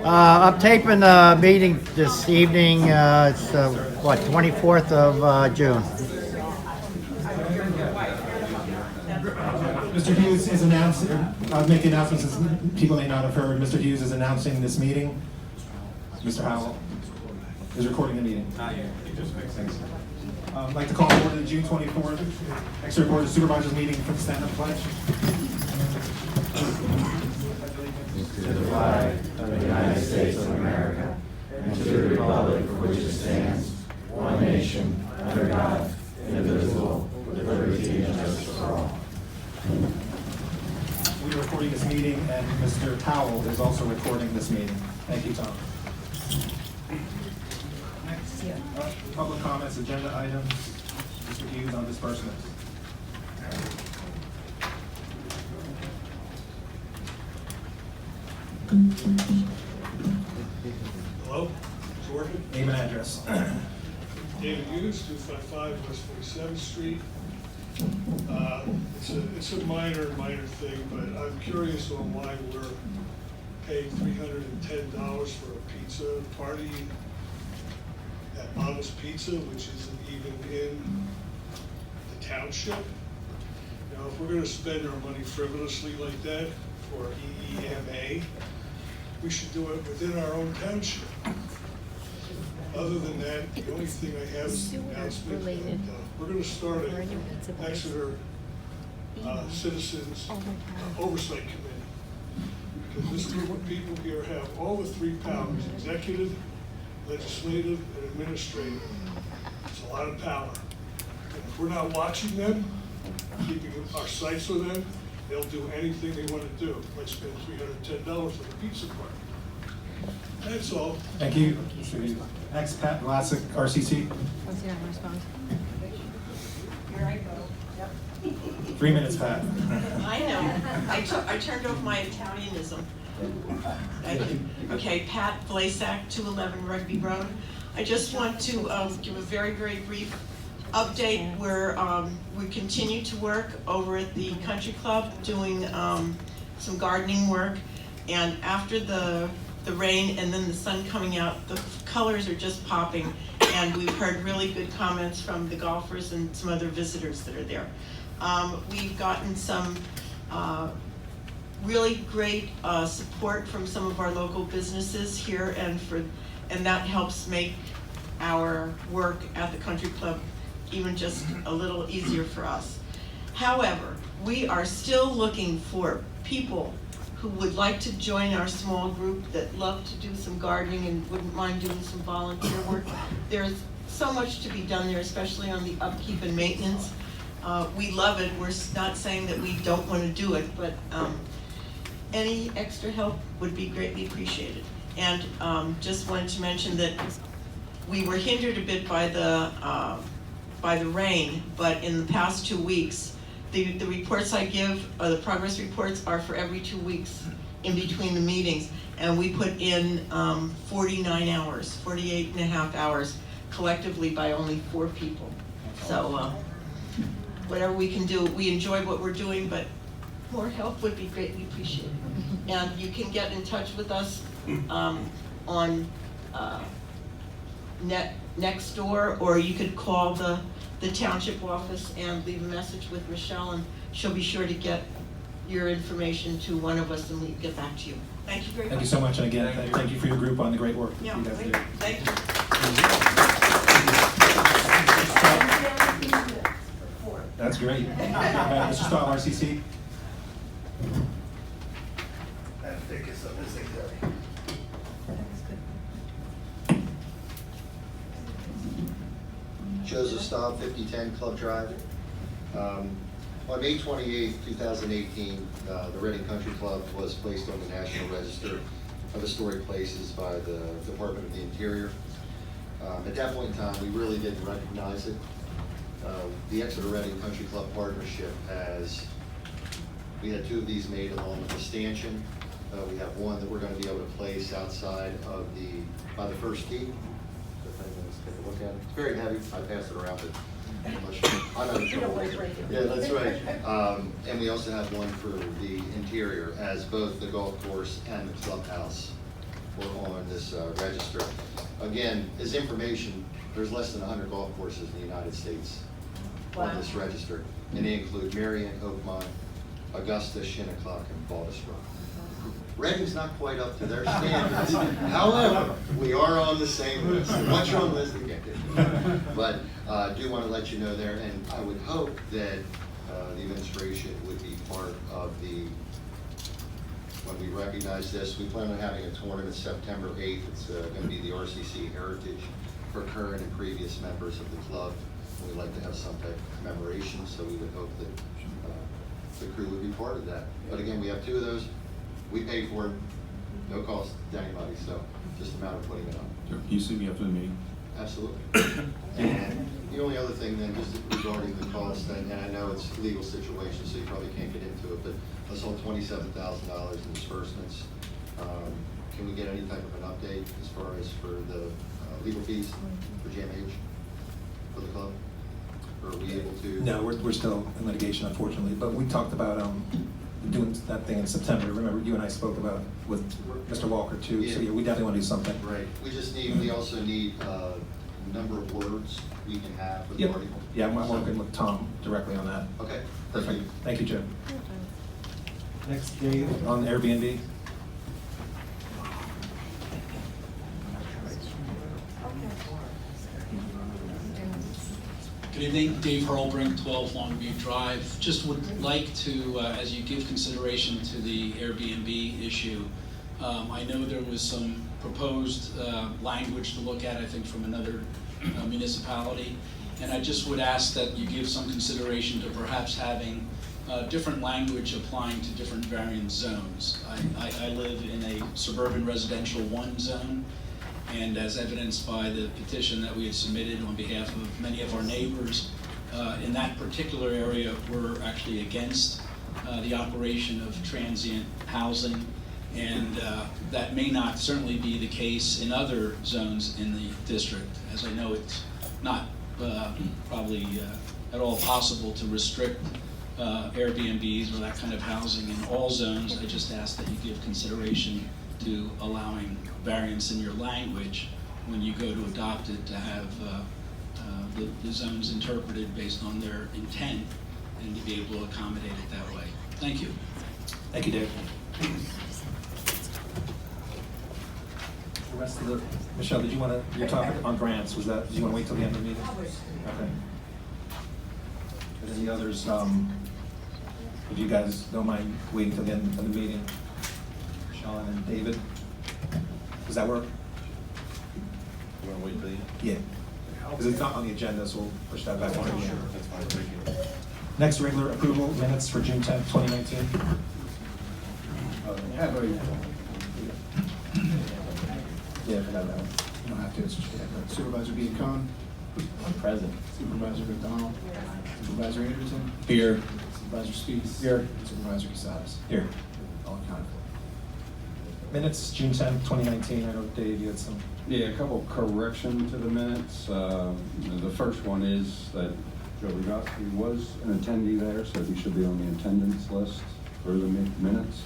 I'm taping a meeting this evening. It's 24th of June. Mr. Hughes is announcing, making announcements as people may not have heard. Mr. Hughes is announcing this meeting. Mr. Howell is recording the meeting. Thanks. I'd like to call order the June 24th Exeter Board of Supervisors meeting for the stand-up pledge. To the flag of the United States of America and to the republic for which it stands, one nation, under God, indivisible, with liberty and justice for all. We are recording this meeting, and Mr. Powell is also recording this meeting. Thank you, Tom. Next, public comments, agenda items. Mr. Hughes on disbursements. Hello, is it working? Name and address. David Hughes, 255 West 47th Street. It's a minor thing, but I'm curious on why we're paying $310 for a pizza party at Mama's Pizza, which isn't even in the township. Now, if we're gonna spend our money frivolously like that for EEMA, we should do it within our own township. Other than that, the only thing I have is an announcement that we're going to start an Exeter Citizens Oversight Committee. Because this group of people here have all the three powers: executive, legislative, and administrative. It's a lot of power. And if we're not watching them, keeping our sights on them, they'll do anything they want to do, like spend $310 on a pizza party. That's all. Thank you. Next, Pat Vlasic, RCC. Once you don't respond. Here I go. Yep. 3 minutes, Pat. I know. I turned off my Italianism. Okay, Pat Vlasic, 211 Rugby Road. I just want to give a very, very brief update where we continue to work over at the country club doing some gardening work, and after the rain and then the sun coming out, the colors are just popping, and we've heard really good comments from the golfers and some other visitors that are there. We've gotten some really great support from some of our local businesses here, and that helps make our work at the country club even just a little easier for us. However, we are still looking for people who would like to join our small group that love to do some gardening and wouldn't mind doing some volunteer work. There's so much to be done there, especially on the upkeep and maintenance. We love it. We're not saying that we don't want to do it, but any extra help would be greatly appreciated. And just wanted to mention that we were hindered a bit by the rain, but in the past 2 weeks, the reports I give, the progress reports, are for every 2 weeks in between the meetings, and we put in 49 hours, 48 and a half hours collectively by only 4 people. So whatever we can do, we enjoy what we're doing, but more help would be greatly appreciated. And you can get in touch with us on next door, or you could call the township office and leave a message with Michelle, and she'll be sure to get your information to one of us and we'll get back to you. Thank you very much. Thank you so much, and again, thank you for your group on the great work that Yeah, you guys do. thank you. That's great. Mr. Stahl, RCC. Joseph Staub, 5010 Club Drive. On May 28, 2018, the Reading Country Club was placed on the National Register of Historic Places by the Department of the Interior. At that point in time, we really didn't recognize it. The Exeter Reading Country Club Partnership we had 2 of these made along with the stanchion. We have one that we're going to be able to place outside of by the first tee. Let's take a look at it. It's very heavy. I passed it around, but I'm not in trouble. Yeah, that's right. And we also have one for the interior, as both the golf course and the clubhouse were on this register. Again, as information, there's less than 100 golf courses in the United States on this register, and they include Marion, Oakmont, Augusta, Shinnecock, and Baldwin. Reading's not quite up to their standards. However, we are on the same list. Once you're on the list, we can't get you. But I do want to let you know there, and I would hope that the administration would be part of when we recognize this. We plan on having a tournament September 8th. It's going to be the RCC Heritage for current and previous members of the club. We'd like to have some type of commemoration, so we would hope that the crew would be part of that. But again, we have 2 of those. We pay for it, no cost to anybody, so just a matter of putting it on. Sure. You see me after the meeting? Absolutely. And the only other thing then, just regarding the cost, and I know it's a legal situation, so you probably can't get into it, but I saw $27,000 in disbursements. Can we get any type of an update as far as for the legal fees for GMH for the club? Or are we able to? No, we're still in litigation, unfortunately, but we talked about doing that thing in September. Remember, you and I spoke about with Mr. Walker too, so yeah, we definitely want to do something. Right. We also need number of words we can have with the Yep. article. Yeah, I'm working with Tom directly on that. Okay. Perfect. Thank you, Jim. Next, Dave, on Airbnb. Good evening, Dave Hurlbrink, 12 Longview Drive. Just would like to, as you give consideration to the Airbnb issue, I know there was some proposed language to look at, I think, from another municipality, and I just would ask that you give some consideration to perhaps having different language applying to different variant zones. I live in a suburban residential 1 zone, and as evidenced by the petition that we had submitted on behalf of many of our neighbors, in that particular area, we're actually against the operation of transient housing, and that may not certainly be the case in other zones in the district, as I know it's not probably at all possible to restrict Airbnbs or that kind of housing in all zones. I just ask that you give consideration to allowing variance in your language when you go to adopt it, to have the zones interpreted based on their intent and to be able to accommodate it that way. Thank you. Thank you, Dave. The rest of the, Michelle, did you want to, your topic on grants, was that, did you want to wait till the end of the meeting? Okay. Any others, if you guys don't mind waiting till the end of the meeting? Sean and David, does that work? You want to wait till the end? Yeah. Because it's not on the agenda, so we'll push that back on again. Sure, that's fine, thank you. Next, regular approval minutes for June 10th, 2019. Yeah, for that one. You don't have to, it's just Supervisor Biancone. Present. Supervisor McDonald. Supervisor Anderson. Here. Supervisor Speaks. Here. Supervisor Casadas. Here. All accounted for. Minutes, June 10th, 2019. I know, Dave, you had some. Yeah, a couple of corrections to the minutes. The first one is that Joe Rogowski was an attendee there, so he should be on the attendance list for the minutes.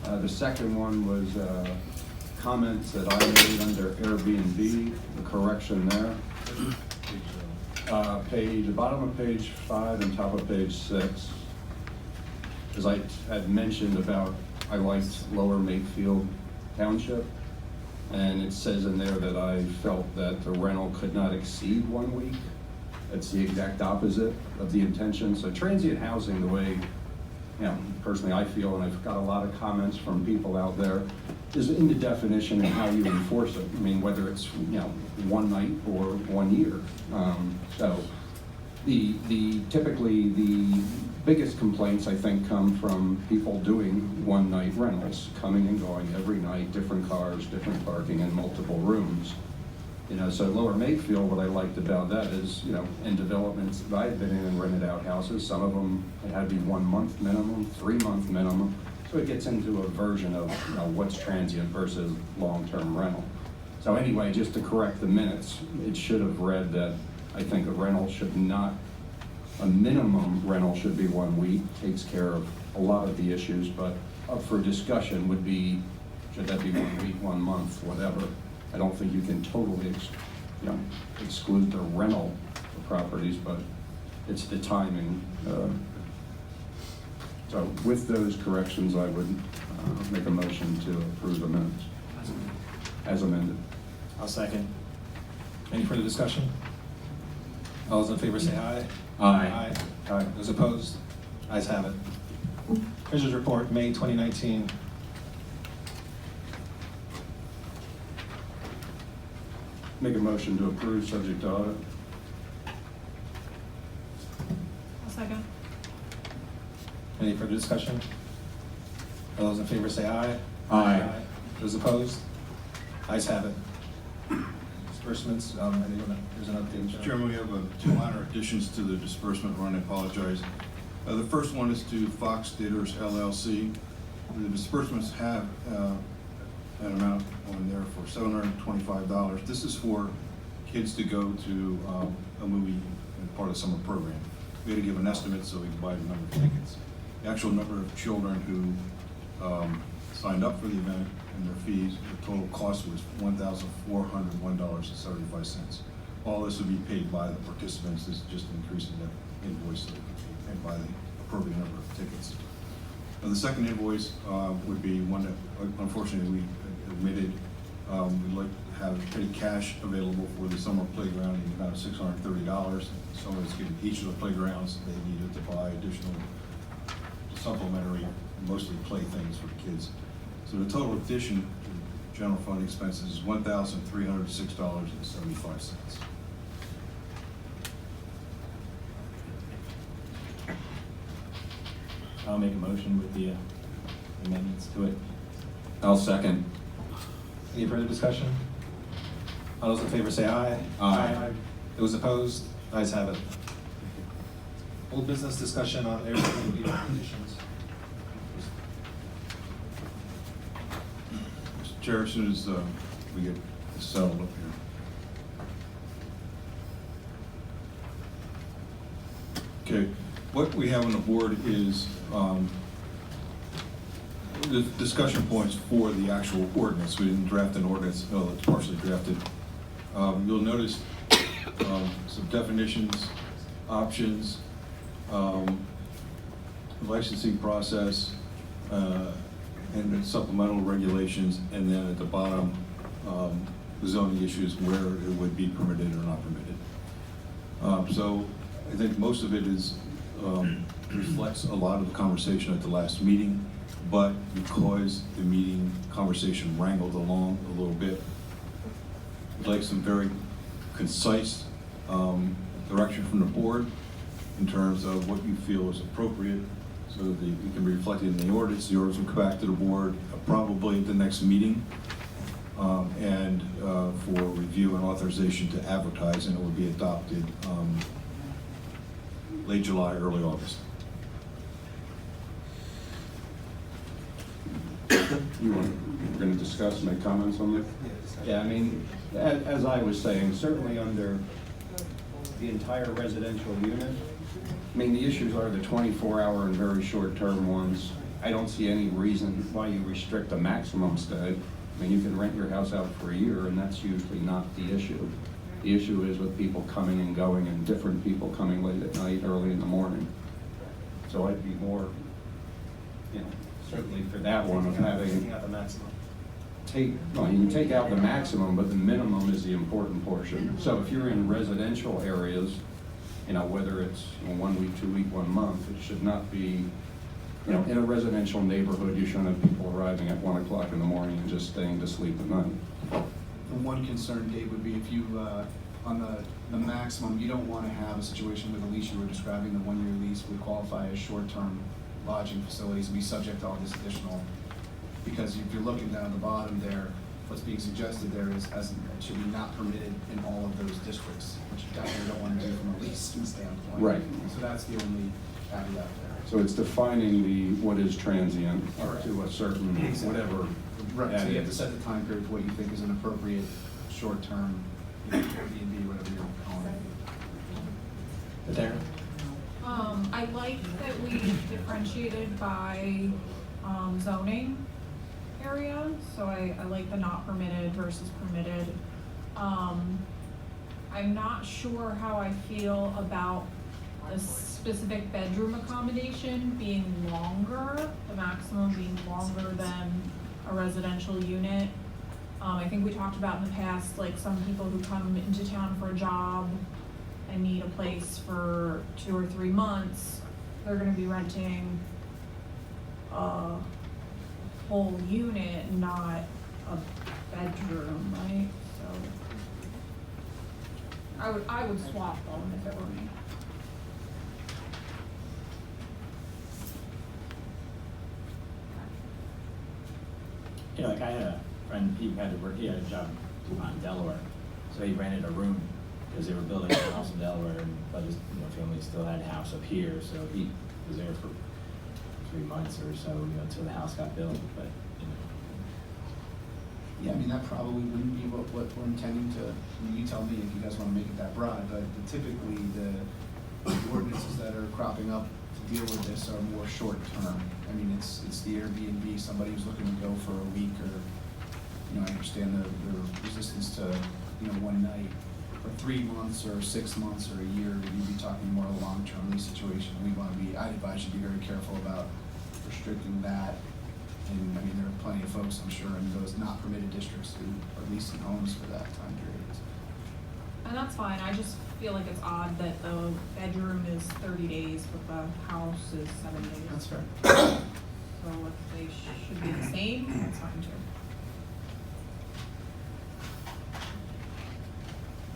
The second one was comments that I made under Airbnb, the correction there. The bottom of page 5 and top of page 6. As I had mentioned about, I liked Lower Makefield Township, and it says in there that I felt that the rental could not exceed 1 week. That's the exact opposite of the intention. So transient housing, the way, you know, personally I feel, and I've got a lot of comments from people out there, is in the definition and how you enforce it. I mean, whether it's, you know, 1 night or 1 year. So typically the biggest complaints, I think, come from people doing 1 night rentals, coming and going every night, different cars, different parking, and multiple rooms. You know, so Lower Makefield, what I liked about that is, you know, in developments that I've been in and rented out houses, some of them, it had to be 1 month minimum, 3 month minimum. So it gets into a version of, you know, what's transient versus long-term rental. So anyway, just to correct the minutes, it should have read that I think a rental should not, a minimum rental should be 1 week, takes care of a lot of the issues, but up for discussion would be should that be 1 week, 1 month, whatever. I don't think you can totally exclude the rental of properties, but it's the timing. So with those corrections, I would make a motion to approve the minutes as amended. I'll second. Any further discussion? All those in favor say aye. Aye. Aye. Those opposed? Ayes have it. Treasurer's report, May 2019. Make a motion to approve subject to audit. I'll second. Any further discussion? All those in favor say aye. Aye. Those opposed? Ayes have it. Disbursements, there's an update. Mr. Chairman, we have two minor additions to the disbursement run. I apologize. The first one is to Fox Theaters LLC. The disbursements have an amount on there for $725. This is for kids to go to a movie as part of the summer program. We had to give an estimate so we can buy the number of tickets. The actual number of children who signed up for the event and their fees, the total cost was $1,401.75. All this would be paid by the participants. This is just increasing the invoice so they can be paid by the appropriate number of tickets. The second invoice would be one that unfortunately we admitted. We'd like to have petty cash available for the summer playground in the amount of $630. So it's given each of the playgrounds they needed to buy additional supplementary, mostly playthings for the kids. So the total addition to general fund expenses is $1,306.75. I'll make a motion with the amendments to it. I'll second. Any further discussion? All those in favor say aye. Aye. Those opposed? Ayes have it. Old business discussion on Airbnb conditions. Mr. Chair, as soon as we get settled up here. Okay, what we have on the board is the discussion points for the actual ordinance. We didn't draft an ordinance, no, it's partially drafted. You'll notice some definitions, options, licensing process, and then supplemental regulations, and then at the bottom, the zoning issues where it would be permitted or not permitted. So I think most of it is reflects a lot of the conversation at the last meeting, but because the meeting conversation wrangled along a little bit, I'd like some very concise direction from the board in terms of what you feel is appropriate so that it can be reflected in the ordinance. The ordinance will come back to the board probably at the next meeting and for review and authorization to advertise, and it will be adopted late July, early August. You're going to discuss, make comments on that? Yeah, I mean, as I was saying, certainly under the entire residential unit, I mean, the issues are the 24-hour and very short-term ones. I don't see any reason why you restrict the maximum stay. I mean, you can rent your house out for a year, and that's usually not the issue. The issue is with people coming and going and different people coming late at night, early in the morning. So I'd be more, certainly for that one of having. Taking out the maximum. Well, you can take out the maximum, but the minimum is the important portion. So if you're in residential areas, whether it's 1 week, 2 week, 1 month, it should not be, in a residential neighborhood, you shouldn't have people arriving at 1 o'clock in the morning and just staying to sleep at night. The one concern, Dave, would be if you, on the maximum, you don't want to have a situation with the lease you were describing, the 1-year lease would qualify as short-term lodging facilities and be subject to all this additional, because if you're looking down at the bottom there, what's being suggested there is it should be not permitted in all of those districts, which you definitely don't want to do from a leasing standpoint. Right. So that's the only caveat there. So it's defining what is transient up to a certain, whatever. Right, so that you have to is. set the time period for what you think is an appropriate short-term, Airbnb, whatever you're calling it. Darren? I like that we differentiated by zoning area, so I like the not permitted versus permitted. I'm not sure how I feel about the specific bedroom accommodation being longer, the maximum being longer than a residential unit. I think we talked about in the past, like some people who come into town for a job and need a place for 2 or 3 months, they're gonna be renting a whole unit, not a bedroom, right? So I would swap them if it were me. Yeah, like I had a friend, he had to work, he had a job in Delaware, so he rented a room because they were building a house in Delaware, but his family still had a house up here, so he was there for 3 months or so, until the house got built, but, Yeah, I mean, that probably wouldn't be what we're intending to, I mean, you tell me if you guys wanna make it that broad, but typically the ordinances that are cropping up to deal with this are more short term. I mean, it's the Airbnb, somebody who's looking to go for a week, or, I understand the resistance to, 1 night, or 3 months, or 6 months, or a year, you'd be talking more a long-term lease situation. I advise you to be very careful about restricting that. And, I mean, there are plenty of folks, I'm sure, in those not permitted districts who are leasing homes for that time period. And that's fine, I just feel like it's odd that the bedroom is 30 days, but the house is 7 days. That's fair. So if they should be the same, that's fine too.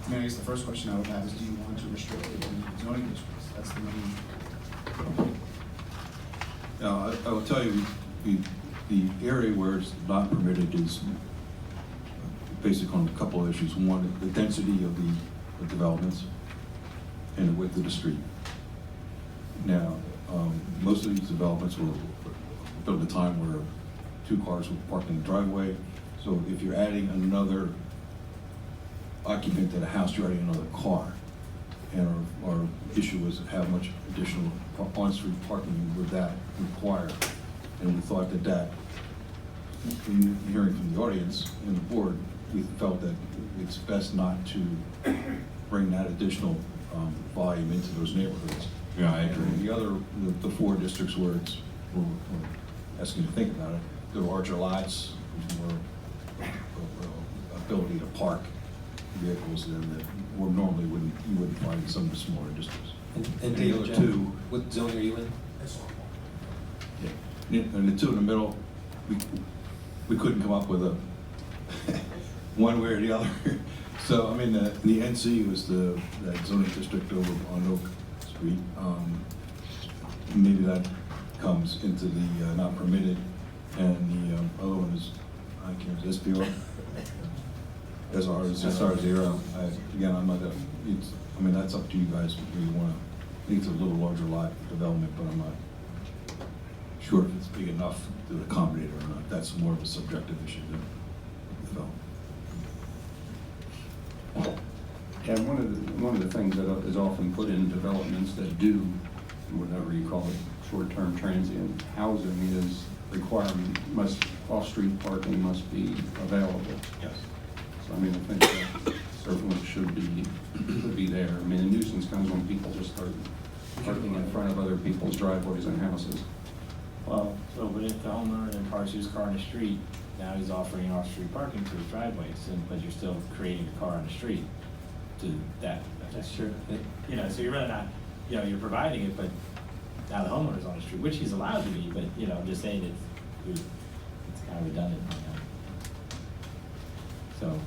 I mean, I guess the first question I would have is, do you want to restrict it in zoning districts? That's the main. Now, I will tell you, the area where it's not permitted is based on a couple of issues. One, the density of the developments and the width of the street. Now, most of these developments were built at a time where 2 cars were parked in the driveway. So if you're adding another occupant to the house, you're adding another car. And our issue was how much additional on-street parking would that require? And we thought that, in hearing from the audience and the board, we felt that it's best not to bring that additional volume into those neighborhoods. Yeah, I agree. And the 4 districts where we're asking you to think about it, the larger lots, with more ability to park vehicles there that you wouldn't find in some of the smaller districts. And the other 2. What zone are you in? Yeah. And the 2 in the middle, we couldn't come up with a one way or the other. So, I mean, the NC was that zoning district over on Oak Street. Maybe that comes into the not permitted, and the other one is, I can't remember, SPR. SR0. Again, I'm not, that's up to you guys where you want to, I think it's a little larger lot development, but I'm not sure if it's big enough to accommodate it or not. That's more of a subjective issue than development. And one of the things that is often put in developments that do, whatever you call it, short-term transient housing is requirement, off-street parking must be available. Yes. So I mean, I think that certainly should be there. I mean, a nuisance comes when people just start parking in front of other people's driveways and houses. Well, but if the homeowner then parks his car on the street, now he's offering off-street parking to his driveways, but you're still creating a car on the street to that. That's true. So you're really not, you're providing it, but now the homeowner's on the street, which he's allowed to be, but, I'm just saying it's kind of redundant. So,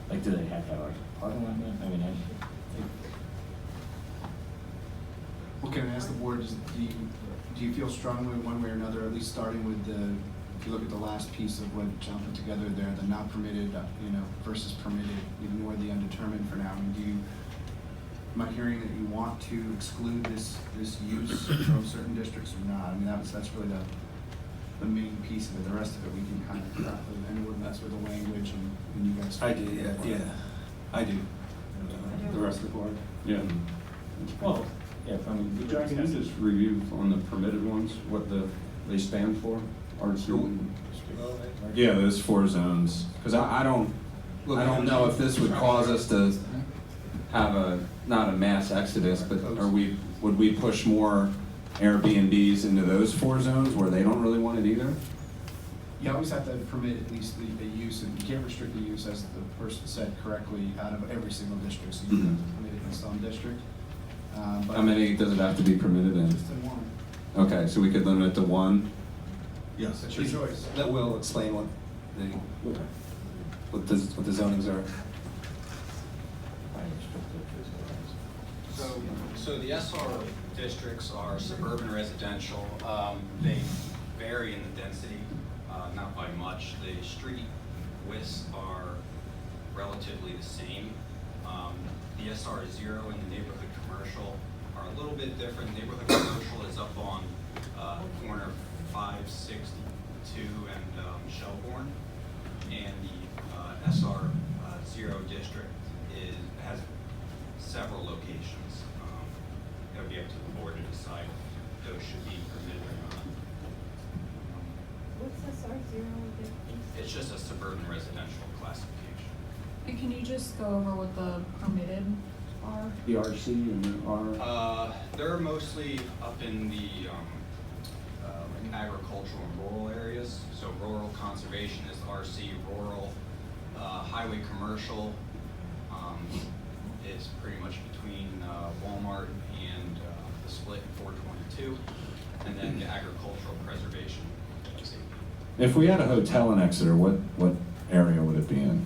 like, do they have to have like a parking lot? I mean, I think. Well, can I ask the board, do you feel strongly one way or another, at least starting with if you look at the last piece of what John put together there, the not permitted, versus permitted, ignore the undetermined for now. I mean, am I hearing that you want to exclude this use from certain districts or not? I mean, that's really the main piece of it. The rest of it, we can kind of craft an ordinance with the language and you guys. I do, yeah, I do. The rest of the board? Yeah. Well, yeah, Jack, can you just review on the permitted ones, what they stand for? RC. Yeah, those 4 zones. Because I don't know if this would cause us to have not a mass exodus, but would we push more Airbnbs into those 4 zones where they don't really want it either? You always have to permit at least the use, and you can't restrict the use, as the person said correctly, out of every single district, so you have to permit it in some district. But How many does it have to be permitted in? Just in one. Okay, so we could limit it to 1? Yes. That's your choice. That will explain what the zonings are. So the SR districts are suburban residential. They vary in the density, not by much. The street widths are relatively the same. The SR 0 and the neighborhood commercial are a little bit different. Neighborhood commercial is up on corner 562 and Shelbourne, and the SR 0 district has several locations. It would be up to the board to decide if those should be permitted or not. What's SR0 again? It's just a suburban residential classification. And can you just go over what the permitted are? The RC and the R? They're mostly up in the like agricultural and rural areas. So rural conservation is RC, rural, highway commercial is pretty much between Walmart and the split in 422, and then the agricultural preservation. If we had a hotel in Exeter, what area would it be in?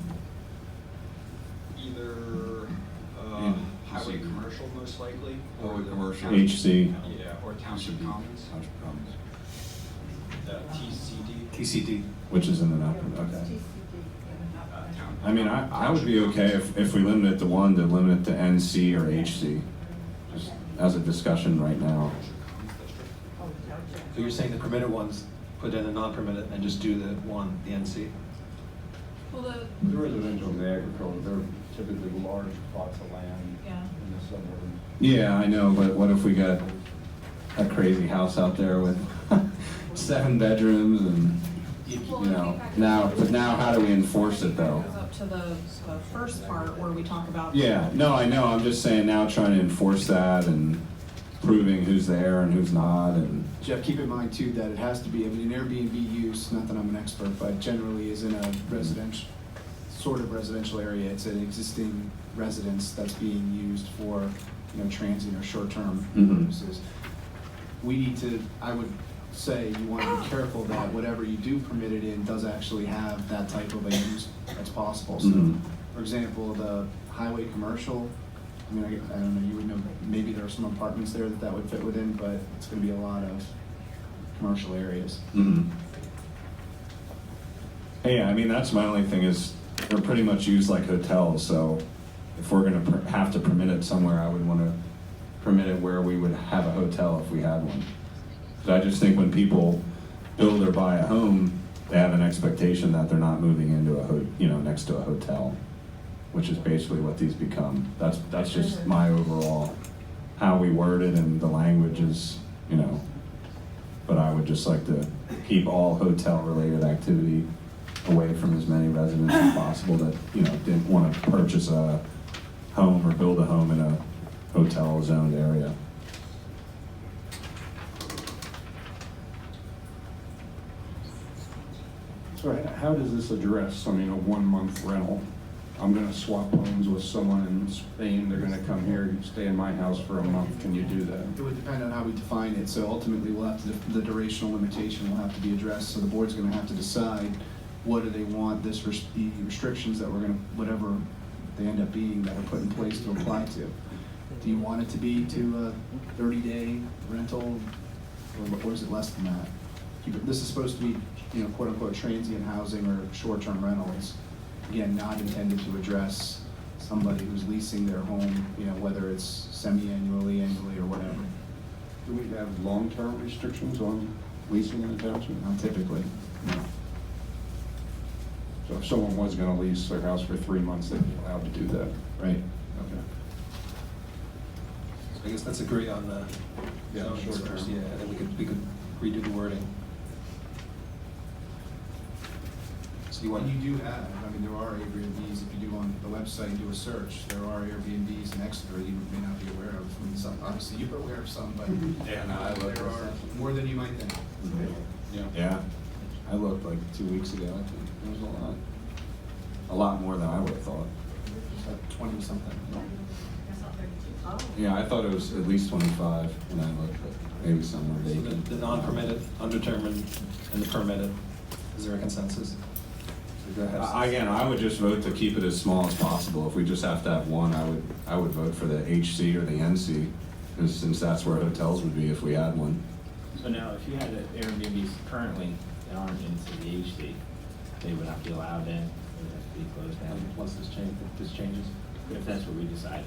Either highway commercial most likely, or Highway the commercial. township- HC. Yeah, or township commons. Township Commons. TCD. TCD. Which is in the not, okay. Town. I mean, I would be okay if we limit it to 1, to limit it to NC or HC, just as a discussion right now. So you're saying the permitted ones put in a non-permitted and just do the one, the NC? Well, The residential and the agricultural, they're typically large plots of land yeah. in the suburbs. Yeah, I know, but what if we got a crazy house out there with 7 bedrooms and, you know, now how do we enforce it though? Goes up to the first part where we talk about. Yeah, no, I know, I'm just saying now trying to enforce that and proving who's there and who's not, and Jeff, keep in mind too that it has to be, I mean, an Airbnb use, not that I'm an expert, but generally is in a residential, sort of residential area. It's an existing residence that's being used for, you know, transient or short-term purposes. We need to, I would say, you want to be careful that whatever you do permit it in does actually have that type of a use that's possible. So, for example, the highway commercial, I mean, I don't know, you would know, maybe there are some apartments there that would fit within, but it's gonna be a lot of commercial areas. Hey, I mean, that's my only thing is, they're pretty much used like hotels, so if we're gonna have to permit it somewhere, I would wanna permit it where we would have a hotel if we had one. Because I just think when people build or buy a home, they have an expectation that they're not moving into next to a hotel, which is basically what these become. That's just my overall, how we word it and the language is, you know, but I would just like to keep all hotel-related activity away from as many residents as possible that, you know, didn't want to purchase a home or build a home in a hotel-zoned area. So how does this address, I mean, a 1-month rental? I'm gonna swap homes with someone in Spain, they're gonna come here, stay in my house for a month, can you do that? It would depend on how we define it, so ultimately we'll have to, the durational limitation will have to be addressed, so the board's gonna have to decide what do they want the restrictions that we're gonna, whatever they end up being, that are put in place to apply to. Do you want it to be to a 30-day rental, or is it less than that? This is supposed to be, you know, quote-unquote transient housing or short-term rentals. Again, not intended to address somebody who's leasing their home, you know, whether it's semi-annually, annually, or whatever. Do we have long-term restrictions on leasing in the township? Not typically, no. So if someone was gonna lease their house for 3 months, they'd be allowed to do that? Right. Okay. So I guess let's agree on the Yeah, zoning short first, term. yeah, and then we could redo the wording. So you want, And you do have, I mean, there are Airbnbs, if you do on the website, you do a search, there are Airbnbs in Exeter you may not be aware of. I mean, some, obviously you're aware of some, but Yeah, no, I looked there at are that. more than you might think. Yeah, I looked like 2 weeks ago, I think, there was a lot more than I would have thought. It's like 20 something. Yeah, I thought it was at least 25 when I looked, but maybe some were so vacant. the non-permitted, undetermined, and the permitted, is there a consensus? Go ahead. Again, I would just vote to keep it as small as possible. If we just have to have one, I would vote for the HC or the NC, since that's where hotels would be if we had one. So now, if you had an Airbnbs currently that aren't into the HC, they would not be allowed in, they would have to be closed down once this changes, if that's what we decided.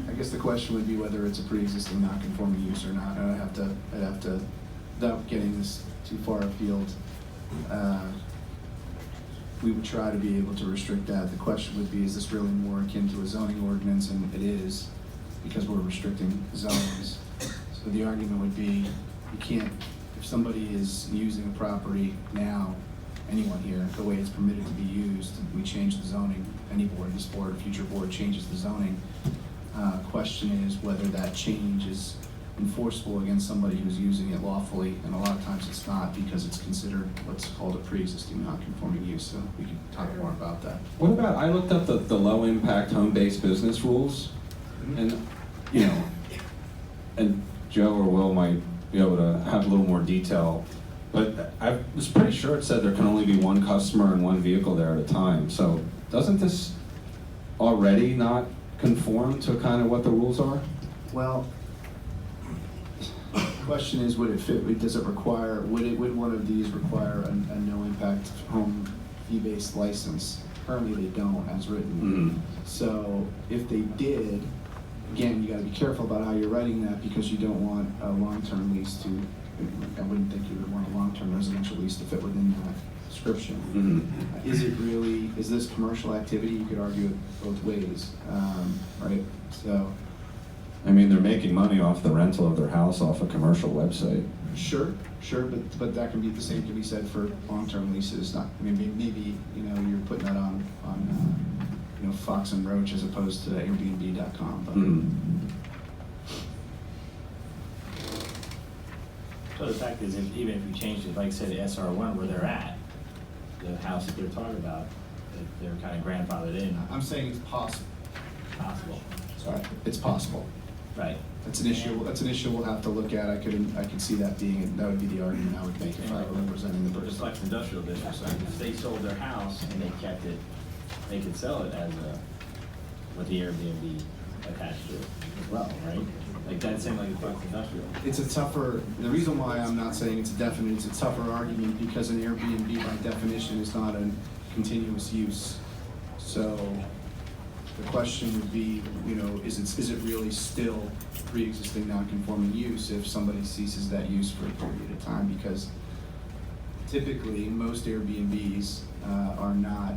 I guess the question would be whether it's a pre-existing non-conforming use or not. I'd have to, without getting this too far afield, we would try to be able to restrict that. The question would be, is this really more akin to a zoning ordinance? And it is, because we're restricting zones. So the argument would be, you can't, if somebody is using a property now, anyone here, the way it's permitted to be used, we change the zoning, any board, this board, a future board changes the zoning. Question is whether that change is enforceable against somebody who's using it lawfully, and a lot of times it's not, because it's considered what's called a pre-existing non-conforming use, so we can talk more about that. What about, I looked up the low-impact home-based business rules, and, you know, and Joe or Will might be able to have a little more detail, but I was pretty sure it said there can only be one customer and one vehicle there at a time, so doesn't this already not conform to kind of what the rules are? Well, the question is, would it fit, does it require, would one of these require a no-impact home fee-based license? Currently, they don't, as written. So if they did, again, you gotta be careful about how you're writing that, because you don't want a long-term lease to, I wouldn't think you would want a long-term residential lease to fit within that description. Is it really, is this commercial activity? You could argue it both ways, right? So, I mean, they're making money off the rental of their house off a commercial website. sure, but that can be, the same can be said for long-term leases. Not, I mean, maybe, you know, you're putting that on you know, Fox and Roach as opposed to Airbnb.com, but. So the fact is, even if you changed it, like say the SR1 where they're at, the house that they're talking about, that they're kind of grandfathered in. I'm saying it's possible. Possible. Sorry, it's possible. Right. That's an issue we'll have to look at. I could see that being, that would be the argument I would make if I were representing the Just person. like industrial districts, like if they sold their house and they kept it, they could sell it as with the Airbnb attached to it as well, right? Like that same like it's industrial. It's a tougher, the reason why I'm not saying it's a definite, it's a tougher argument, because an Airbnb by definition is not a continuous use. So the question would be, you know, is it really still pre-existing non-conforming use if somebody ceases that use for a period of time? Because typically, most Airbnbs are not,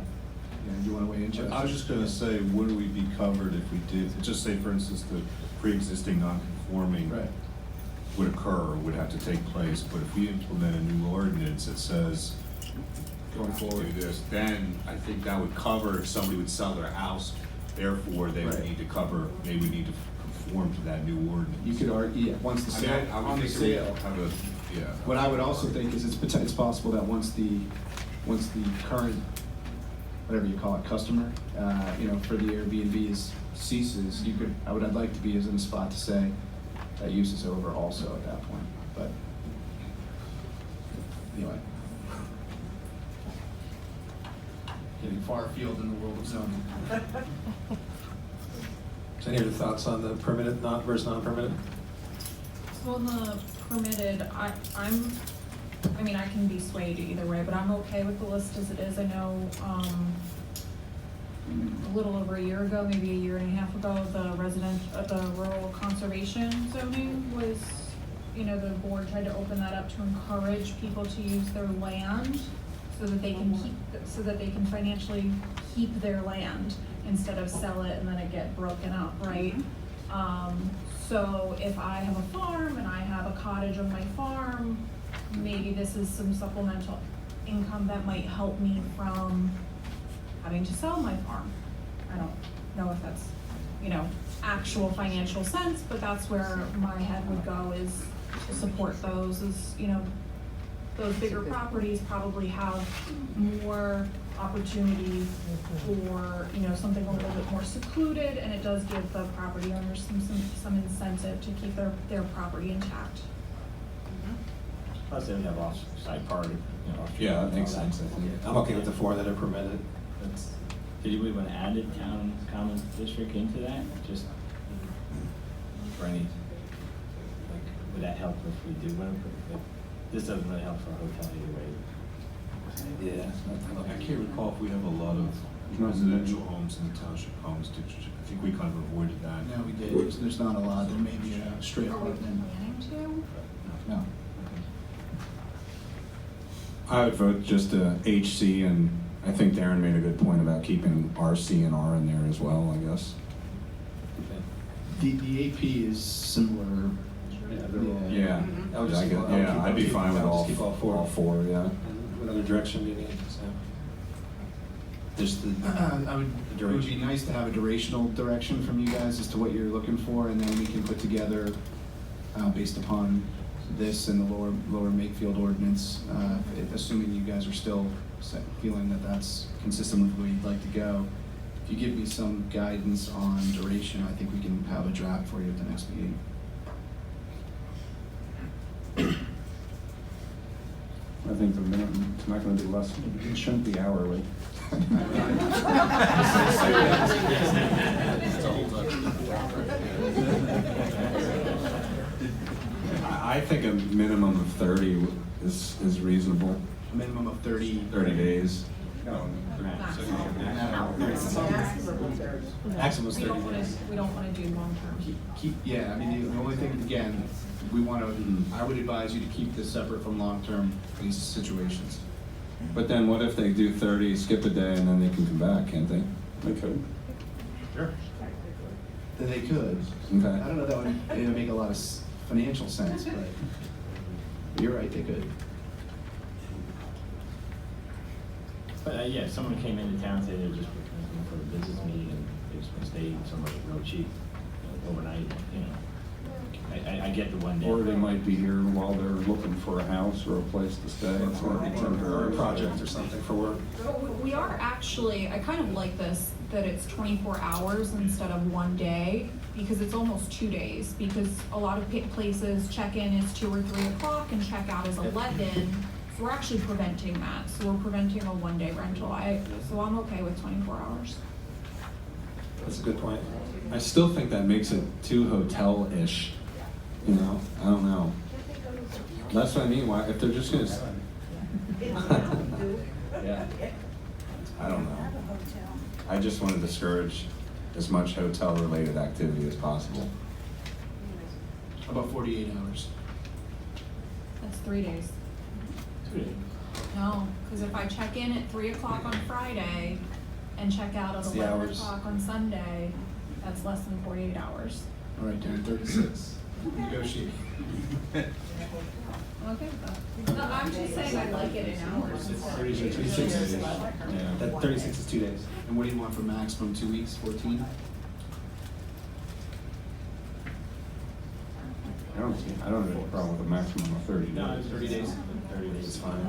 you know, do you want to weigh in, Jeff? I was just gonna say, wouldn't we be covered if we did, just say for instance, the pre-existing non-conforming Right. would occur or would have to take place, but if we implement a new ordinance that says, Going forward. do this, then I think that would cover if somebody would sell their house, therefore they would Right. need to cover, they would need to conform to that new ordinance. You could argue, yeah, once the I mean, sale, I would on the think it sale. would have a, yeah. What I would also think is it's possible that once the current, whatever you call it, customer, you know, for the Airbnbs ceases, I'd like to be in a spot to say that use is over also at that point, but anyway. Getting far afield in the world of zoning. So any other thoughts on the permitted versus non-permitted? So on the permitted, I mean, I can be swayed either way, but I'm okay with the list as it is. I know, a little over a year ago, maybe a year and a half ago, the rural conservation zoning was, you know, the board tried to open that up to encourage people to use their land so that they can financially keep their land instead of sell it and then it get broken up, right? So if I have a farm and I have a cottage cottage on my farm, maybe this is some supplemental income that might help me from having to sell my farm. I don't know if that's, actual financial sense, but that's where my head would go, is to support those, those bigger properties probably have more opportunity for, something a little bit more secluded, and it does give the property owners some incentive to keep their property intact. Plus they would have off-site parking, off-street Yeah, that makes and all sense, I think. I'm okay with the 4 that are permitted. That's, Did we want to add the town common district into that, just for any, would that help if we do want to, this doesn't really help for a hotel either way. Yeah, I can't recall if we have a lot of residential homes in the township homes district. I think we kind of avoided that. No, we did. There's not a lot. There may be a straight apartment. Planning to? No. I would vote just HC, and I think Darren made a good point about keeping RC and R in there as well, I guess. The AP is similar. Yeah, I'd be fine with I'll just keep all 4. all 4, yeah. What other direction do you need, Sam? Just the, It would be nice to have a durational direction from you guys as to what you're looking for, and then we can put together, based upon this and the lower Makefield ordinance, assuming you guys are still feeling that that's consistent with where you'd like to go. If you give me some guidance on duration, I think we can have a draft for you at the next meeting. I think the minimum, it's not gonna be less, it shouldn't be hourly. I think a minimum of 30 is reasonable. A minimum of 30. 30 days. maximum is We 30 don't wanna, days. we don't wanna do long-term. Yeah, I mean, the only thing, again, I would advise you to keep this separate from long-term lease situations. But then what if they do 30, skip a day, and then they can come back, can't they? They could. Sure. Then they could. Okay. I don't know that would make a lot of financial sense, but you're right, they could. But yeah, if someone came into town today, they're just looking for a business meeting and they just want to stay somewhere real cheap, overnight, I get the one day. Or they might be here while they're looking for a house or a place to stay. It's not a temporary project or something for work. We are actually, I kind of like this, that it's 24 hours instead of 1 day, because it's almost 2 days, because a lot of places check-in is 2 or 3 o'clock and check-out is 11. So we're actually preventing that. So we're preventing a 1-day rental. So I'm okay with 24 hours. That's a good point. I still think that makes it too hotel-ish, I don't know. That's what I mean, why, if they're just gonna. Yeah. I don't know. I just want to discourage as much hotel-related activity as possible. About 48 hours. That's 3 days. 2 days. No, because if I check in at 3 o'clock on Friday and check out at That's the 11 hours. o'clock on Sunday, that's less than 48 hours. All right, Darren, 36. Negotiate. Okay with that. No, I'm just saying I like it in hours. 36 days. Yeah. That 36 is 2 days. And what do you want for maximum, 2 weeks, 14? I don't have any problem with a maximum of 30 days. No, it's 30 days. 30 days. It's fine.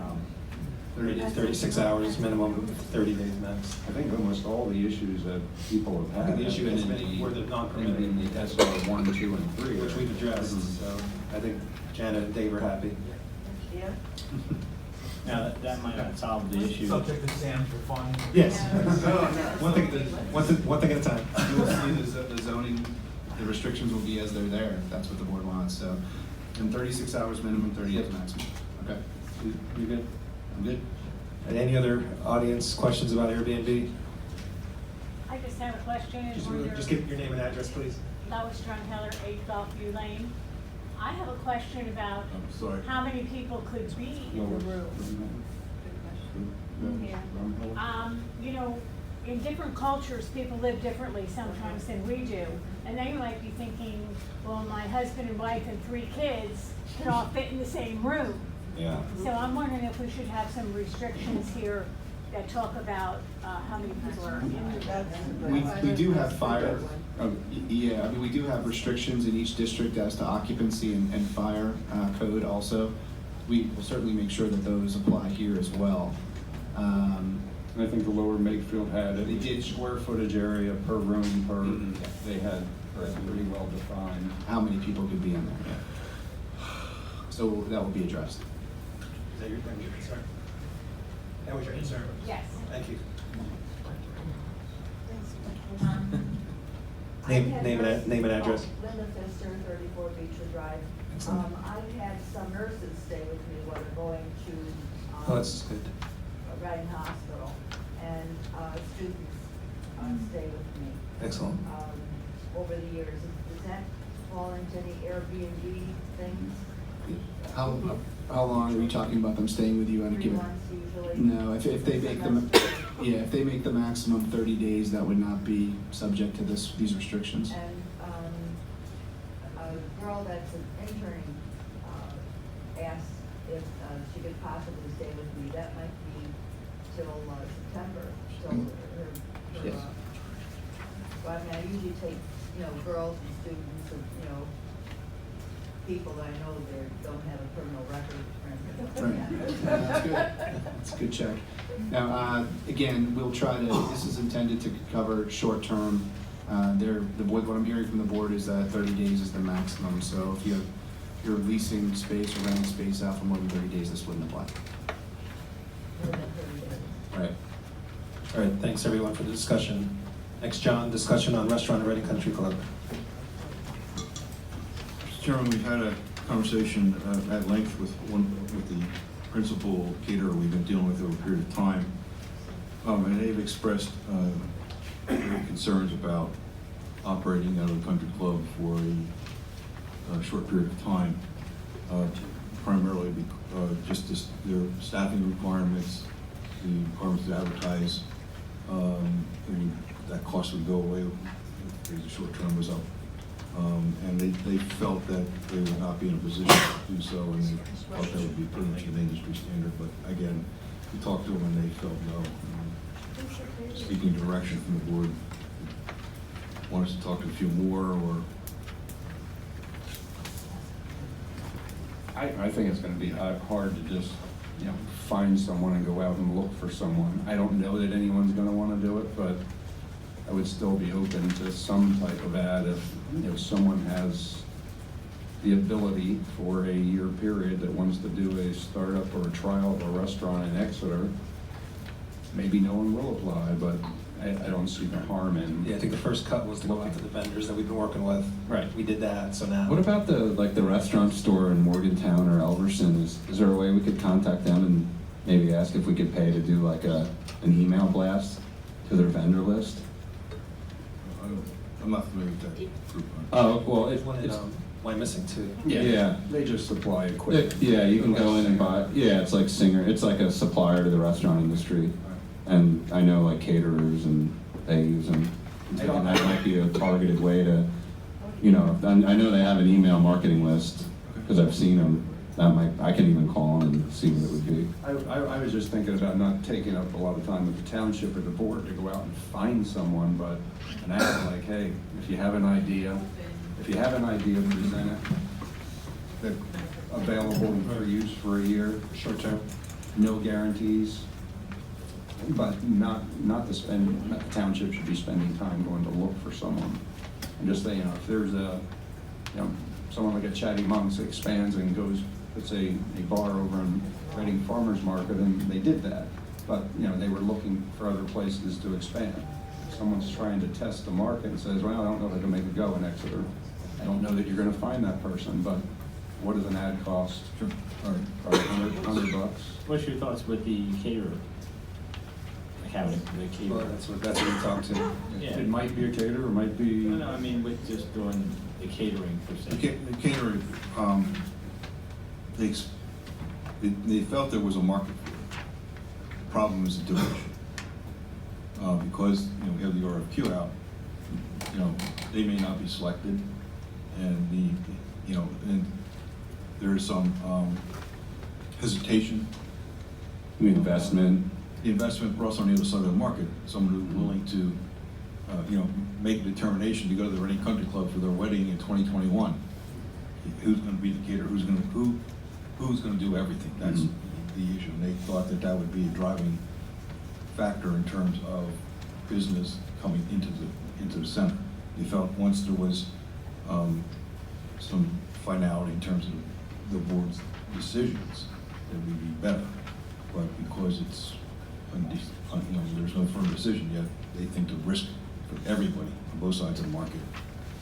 30 days, 36 hours minimum, 30 days max. I think almost all the issues that people have I had. think the issue has have been where the in non-permitted, the SR 1, 2, and 3. which we've addressed, so I think Janet and Dave are happy. Now, that might not solve the issue. Subject exam for fun. Yes. One thing at a time. You will see the zoning, the restrictions will be as they're there, if that's what the board wants, so. And 36 hours minimum, 30 days maximum. Okay, You good? I'm good. And any other audience questions about Airbnb? I just have a question. Just give your name and address, please. Lois Drumheller, 8 Gulfview Lane. I have a question about sorry. how many people could be in the room. Yeah. in different cultures, people live differently sometimes than we do. And they might be thinking, well, my husband and wife and 3 kids can all fit in the same room. Yeah. So I'm wondering if we should have some restrictions here that talk about how many people are in the. We do have fire, yeah, I mean, we do have restrictions in each district as to occupancy and fire code also. We will certainly make sure that those apply here as well. And I think the Lower Makefield had They did. square footage area per room per, they had pretty well defined. How many people could be in there. So that will be addressed. Is that your concern? That was your concern? Yes. Thank you. Name and address. Linda Pfister, 34 Beecher Drive. Excellent. I've had some nurses stay with me when I'm going to Oh, that's good. Reading Hospital, and students stay with me Excellent. over the years. Does that fall into any Airbnb things? How long are you talking about them staying with you on a 3 given? months usually? No, if they make them, yeah, if they make the maximum 30 days, that would not be subject to these restrictions. And a girl that's an intern asked if she could possibly stay with me. That might be till September. So her Yes. well, I mean, I usually take, girls and students and, people that I know they don't have a criminal record or anything like Right. that. That's good. That's a good check. Now, again, we'll try to, this is intended to cover short-term. What I'm hearing from the board is that 30 days is the maximum. So if you're leasing space or renting space out for more than 30 days, this wouldn't apply. More than 30 days. Right. All right, thanks everyone for the discussion. Next, John, discussion on restaurant at Reading Country Club. Mr. Chairman, we've had a conversation at length with the principal caterer we've been dealing with over a period of time. And they've expressed their concerns about operating out of the country club for a short period of time, primarily just their staffing requirements, the requirements to advertise. That cost would go away if the short term was up. And they felt that they would not be in a position to do so, and they thought that would be pretty much an industry standard. But again, we talked to them and they felt no. Speaking direction from the board, want us to talk to a few more, or? I think it's gonna be hard to just, find someone and go out and look for someone. I don't know that anyone's gonna wanna do it, but I would still be open to some type of ad if, someone has the ability for a year period that wants to do a startup or a trial of a restaurant in Exeter. Maybe no one will apply, but I don't see the harm in. Yeah, I think the first cut was to go out to the vendors that we've been working with. Right. We did that, so now. What about the restaurant store in Morgantown or Elverson? Is there a way we could contact them and maybe ask if we could pay to do like an email blast to their vendor list? I'm not familiar with that group. Oh, well, One in Wyomissing too. yeah. They just supply equipment. Yeah, you can go in and buy, yeah, it's like it's like a supplier to the restaurant industry. And I know like caterers and they use them. And that might be a targeted way to, I know they have an email marketing list because I've seen them. I can even call them and see what it would be. I was just thinking about not taking up a lot of time with the township or the board to go out and find someone, but an ad like, hey, if you have an idea, present it. That available for use for a year, Short term. no guarantees. But not the township should be spending time going to look for someone. And just saying, if there's someone like a Chatty Monks expands and goes, let's say, a bar over in Reading Farmers Market, and they did that. But, they were looking for other places to expand. If someone's trying to test the market and says, well, I don't know if I can make it go in Exeter. I don't know that you're gonna find that person, but what does an ad cost? Sure. All right. Probably $100. What's your thoughts with the caterer? Like having the caterer? Well, that's what we talked to. Yeah. It might be a caterer, it might be. No, I mean with just doing the catering per se. The catering, they felt there was a market for it. The problem is the duration. because, you know, we have the RFQ out, you know, they may not be selected, and you know, and there's some hesitation. Investment. The investment, but also on the other side of the market, someone who's willing to, you know, make a determination to go to the Reading Country Club for their wedding in 2021. Who's going to be the caterer? Who's going to do everything? That's the issue. And they thought that that would be a driving factor in terms of business coming into the center. They felt once there was some finality in terms of the board's decisions, that would be better. But because it's, you know, there's no firm decision yet, they think the risk for everybody on both sides of the market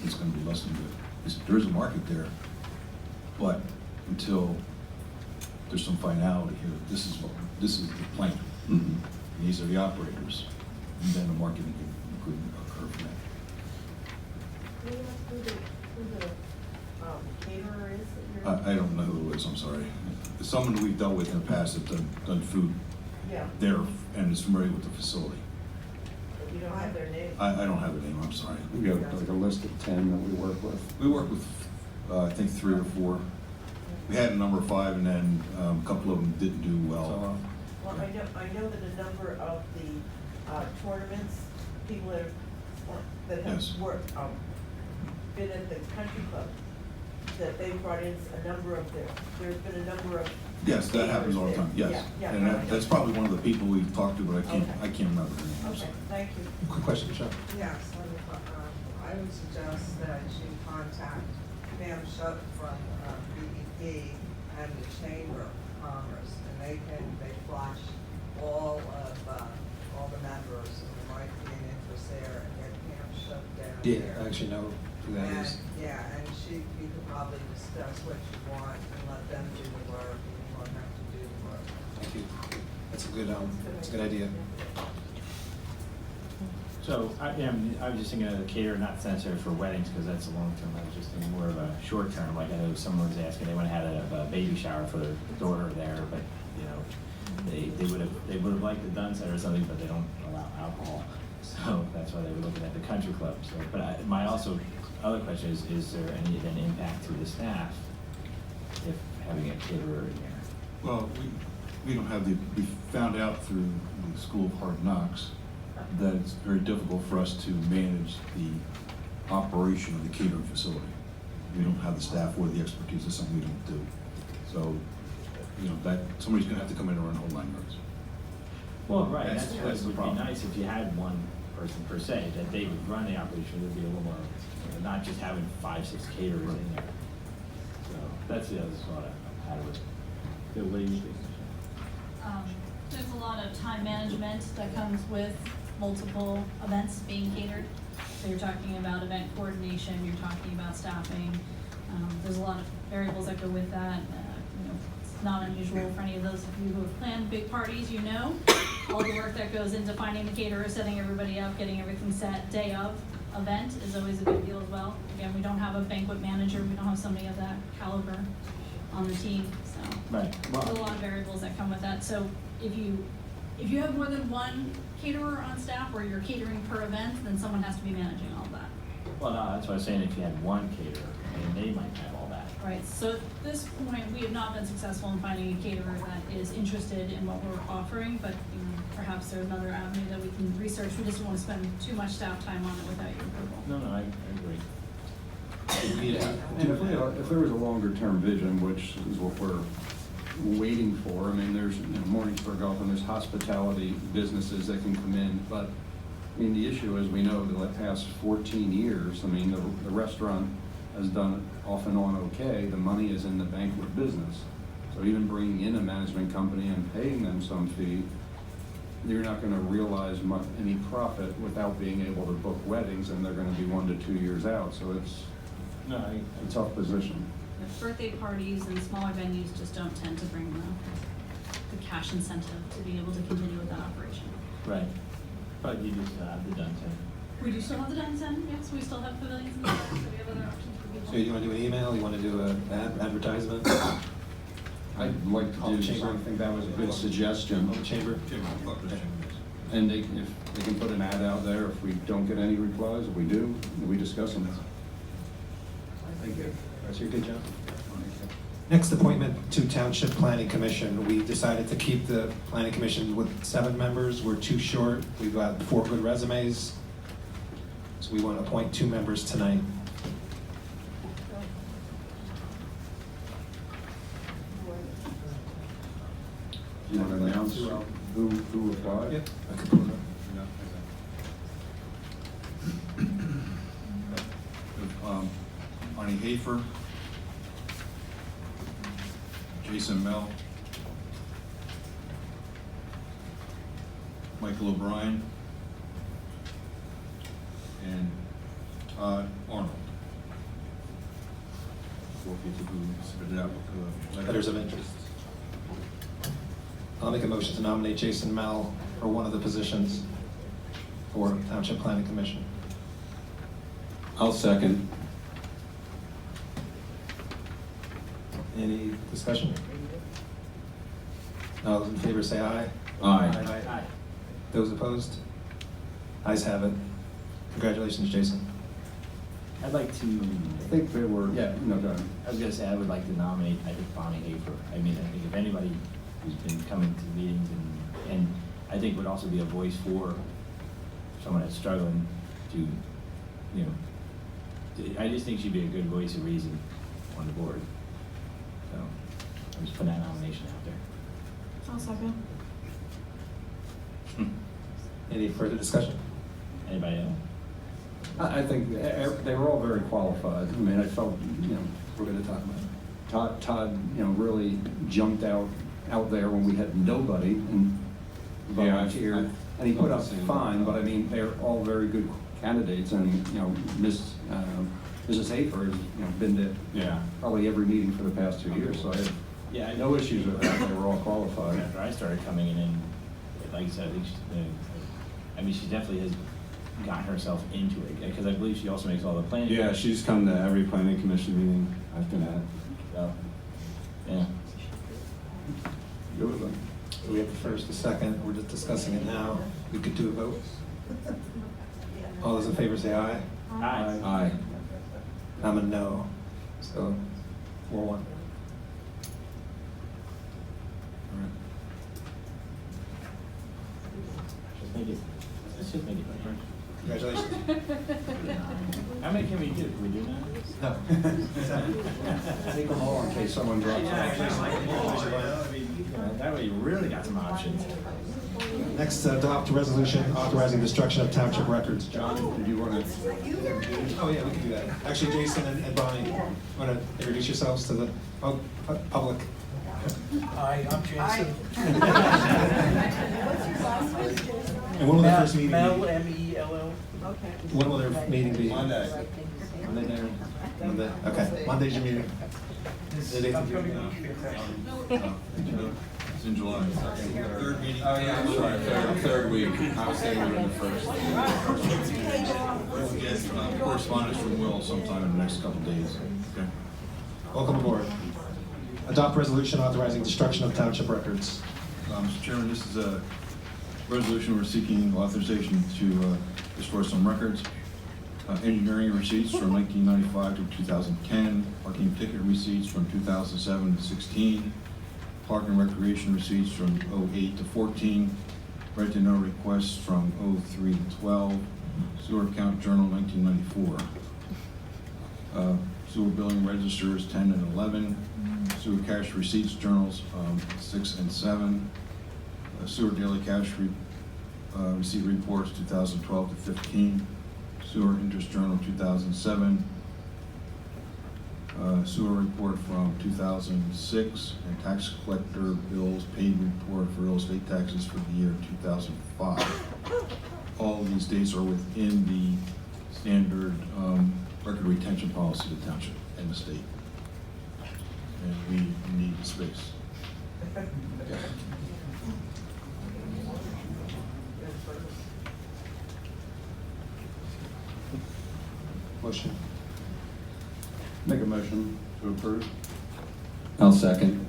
is going to be less than good. There is a market there, but until there's some finality here, this is the plan. Mm-hmm. These are the operators, and then the marketing could occur from that. Do you know who the caterer is that you're? I don't know who it is, I'm sorry. It's someone we've dealt with in the past that's done food Yeah. there and is familiar with the facility. But you don't have their name? I don't have the name, I'm sorry. We got like a list of 10 that we work with. We work with, I think, 3 or 4. We had a number of 5, and then a couple of them didn't do well. Well, I know that a number of the tournaments, people that have Yes. worked, been at the country club, that they brought in a number of there's been a number of. Yes, that happens all the time, yes. Yeah, yeah, And right. that's probably one of the people we've talked to, but Okay. I can't remember the name. I'm Okay, sorry. thank you. Quick question, Michelle. Yes, I would suggest that you contact Pam Shutt from BEP and the Chamber of Commerce, and they flash all the members, and there might be an interest there, and get Pam Shutt down there. Yeah, I actually know who that is. Yeah, and you could probably discuss what you want and let them do the work, and you won't have to do the work. Thank you. That's a good idea. So, I was just thinking of the caterer, not necessarily for weddings, because that's a long term, I was just thinking more of a short term, like I know someone was asking, they went and had a baby shower for their daughter there, but, you know, they would have liked the Dunn Center or something, but they don't allow alcohol, so that's why they were looking at the country club, so, but my other question is there any then impact to the staff if having a caterer in there? Well, we don't have we found out through the School of Hard Knocks that it's very difficult for us to manage the operation of the catering facility. We don't have the staff or the expertise, it's something we don't do. So, you know, that somebody's gonna have to come in and run the whole 9 yards. Well, right, That's that's the what would be problem. nice if you had one person per se, that they would run the operation, there'd be a little more, you know, not just having 5-6 caterers in there. So, that's the other thought I had with the way you think. There's a lot of time management that comes with multiple events being catered. So you're talking about event coordination, you're talking about staffing. There's a lot of variables that go with that. You know, it's not unusual for any of those of you who have planned big parties, you know, all the work that goes into finding the caterer, setting everybody up, getting everything set. Day of event is always a big deal as well. Again, we don't have a banquet manager, we don't have somebody of that caliber on the team, so. Right. There's a lot of variables that come with that. So if you have more than one caterer on staff or you're catering per event, then someone has to be managing all of that. Well, no, that's what I was saying, if you had one caterer, and they might have all that. Right, so at this point, we have not been successful in finding a caterer that is interested in what we're offering, but you know, perhaps there's another avenue that we can research. We just don't want to spend too much staff time on it without your approval. No, I agree. And if there was a longer term vision, which is what we're waiting for, I mean, there's, you know, Morningsburg Open, there's hospitality businesses that can come in, but I mean, the issue is, we know the past 14 years, I mean, the restaurant has done it off and on okay, the money is in the banquet business. So even bringing in a management company and paying them some fee, you're not gonna realize any profit without being able to book weddings, and they're gonna be 1 to 2 years out, so it's a tough position. The birthday parties and smaller venues just don't tend to bring the cash incentive to be able to continue with that operation. Right, but you just have the Dunn Center. We do still have the Dunn Center, yes, we still have pavilions in there, so we have other options for people. So you wanna do an email, you wanna do an advertisement? I'd like to do something, I think that was a good suggestion. On the chamber? And if they can put an ad out there, if we don't get any replies, if we do, we discuss them. Thank you. That's your good job. Next appointment to Township Planning Commission. We decided to keep the Planning Commission with 7 members. We're too short. We've got 4 good resumes. So we want to appoint 2 members tonight. You want to announce who applied? Yep. I could pull it up. Arnie Hafer, Jason Mell, Michael O'Brien, and Todd Arnold. 4 people who submitted out Letters of interest. I'll make a motion to nominate Jason Mell for one of the positions for Township Planning Commission. I'll second. Any discussion? All those in favor say aye. Aye. Those opposed? Ayes have it. Congratulations, Jason. I'd like to, I think they were, yeah, no, go ahead. I was gonna say, I would like to nominate, I think, Bonnie Hafer. I mean, I think if anybody who's been coming to meetings and I think would also be a voice for someone that's struggling to, you know, I just think she'd be a good voice of reason on the board. So, I'm just putting that nomination out there. I'll second. Any further discussion? Anybody else? I think they were all very qualified. I mean, I felt, you know, We're going to talk about it. Todd, you know, really jumped out there when we had nobody and volunteered. And he put up fine, but I mean, they're all very good candidates, and, you know, Mrs. Hafer has, you know, been to probably every meeting for the past 2 years, so I have no issues with that. They were all qualified. After I started coming in, and like I said, I think she definitely has gotten herself into it, because I believe she also makes all the planning. Yeah, she's come to every planning commission meeting I've been at. So, yeah. Good with them. So we have the first, the second. We're just discussing it now. We could do a vote. All those in favor say aye. Aye. Aye. I'm a no. So 4-1. Let's just make it. Congratulations. How many can we do? Can we do none? No. Take them all in case someone drops out. That way you really got some options. Next, adopt a resolution authorizing destruction of township records. John, did you want to? Oh, yeah, we can do that. Actually, Jason and Bonnie, want to introduce yourselves to the public? Hi, I'm Jason. And when will the first meeting be? Mel, M-E-L-L. Okay. When will their meeting be? Monday. Monday. Okay, Monday's your meeting. This The date of your upcoming meeting? week. It's in July. Third meeting. Oh, yeah, sorry, third week. I was thinking we were in the first. We'll get correspondence from Will sometime in the next couple days. Okay. Welcome aboard. Adopt resolution authorizing destruction of township records. Mr. Chairman, this is a resolution we're seeking authorization to destroy some records. Engineering receipts from 1995 to 2010, parking ticket receipts from 2007 to 16, park and recreation receipts from 08 to 14, right to know requests from 03 to 12, sewer account journal 1994, sewer billing registers 10 and 11, sewer cash receipts journals 6 and 7, sewer daily cash receipt reports 2012 to 15, sewer interest journal 2007, sewer report from 2006, and tax collector bills paid report for real estate taxes for the year 2005. All of these dates are within the standard record retention policy of the township and the state. And we need the space. Motion. Make a motion to approve. I'll second.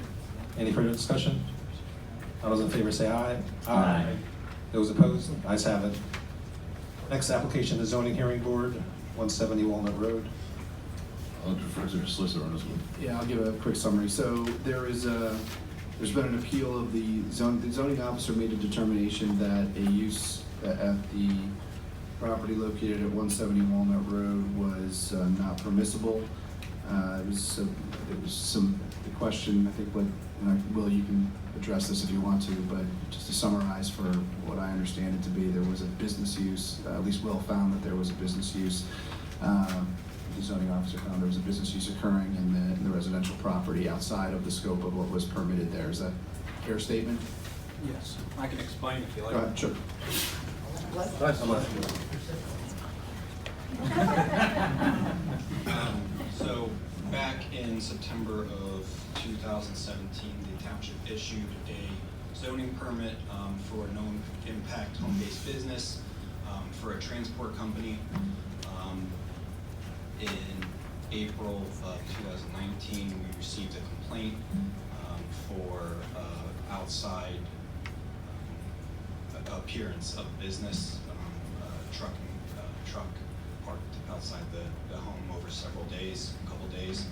Any further discussion? All those in favor say aye. Aye. Those opposed? Ayes have it. Next application, the zoning hearing board, 170 Walnut Road. I'll defer to the solicitor on this one. Yeah, I'll give a quick summary. So there's been an appeal of the zoning officer made a determination that a use at the property located at 170 Walnut Road was not permissible. There was the question, I think, Will, you can address this if you want to, but just to summarize for what I understand it to be, there was a business use, at least Will found that there was a business use. The zoning officer found there was a business use occurring in the residential property outside of the scope of what was permitted there. Is that a fair statement? Yes, I can explain if you like. Go ahead, sure. So back in September of 2017, the township issued a zoning permit for a known impact home-based business for a transport company. In April of 2019, we received a complaint for outside appearance of business, truck parked outside the home over several days, a couple days.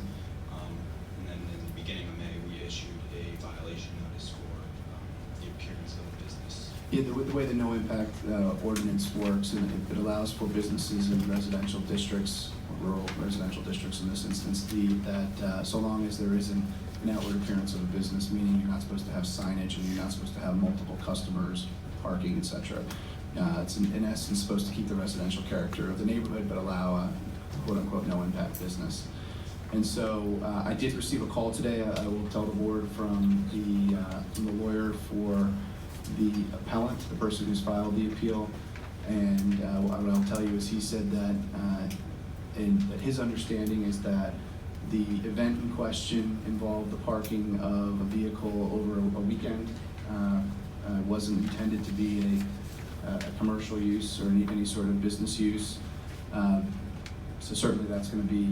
And then in the beginning of May, we issued a violation notice for the appearance of the business. Yeah, the way the no impact ordinance works, and it allows for businesses in residential districts, rural residential districts in this instance, that so long as there isn't an outward appearance of a business, meaning you're not supposed to have signage and you're not supposed to have multiple customers, parking, etc. It's in essence supposed to keep the residential character of the neighborhood, but allow a quote-unquote no-impact business. And so I did receive a call today, I will tell the board, from the lawyer for the appellant, the person who's filed the appeal. And what I'll tell you is he said that, that his understanding is that the event in question involved the parking of a vehicle over a weekend. Wasn't intended to be a commercial use or any sort of business use. So certainly that's going to be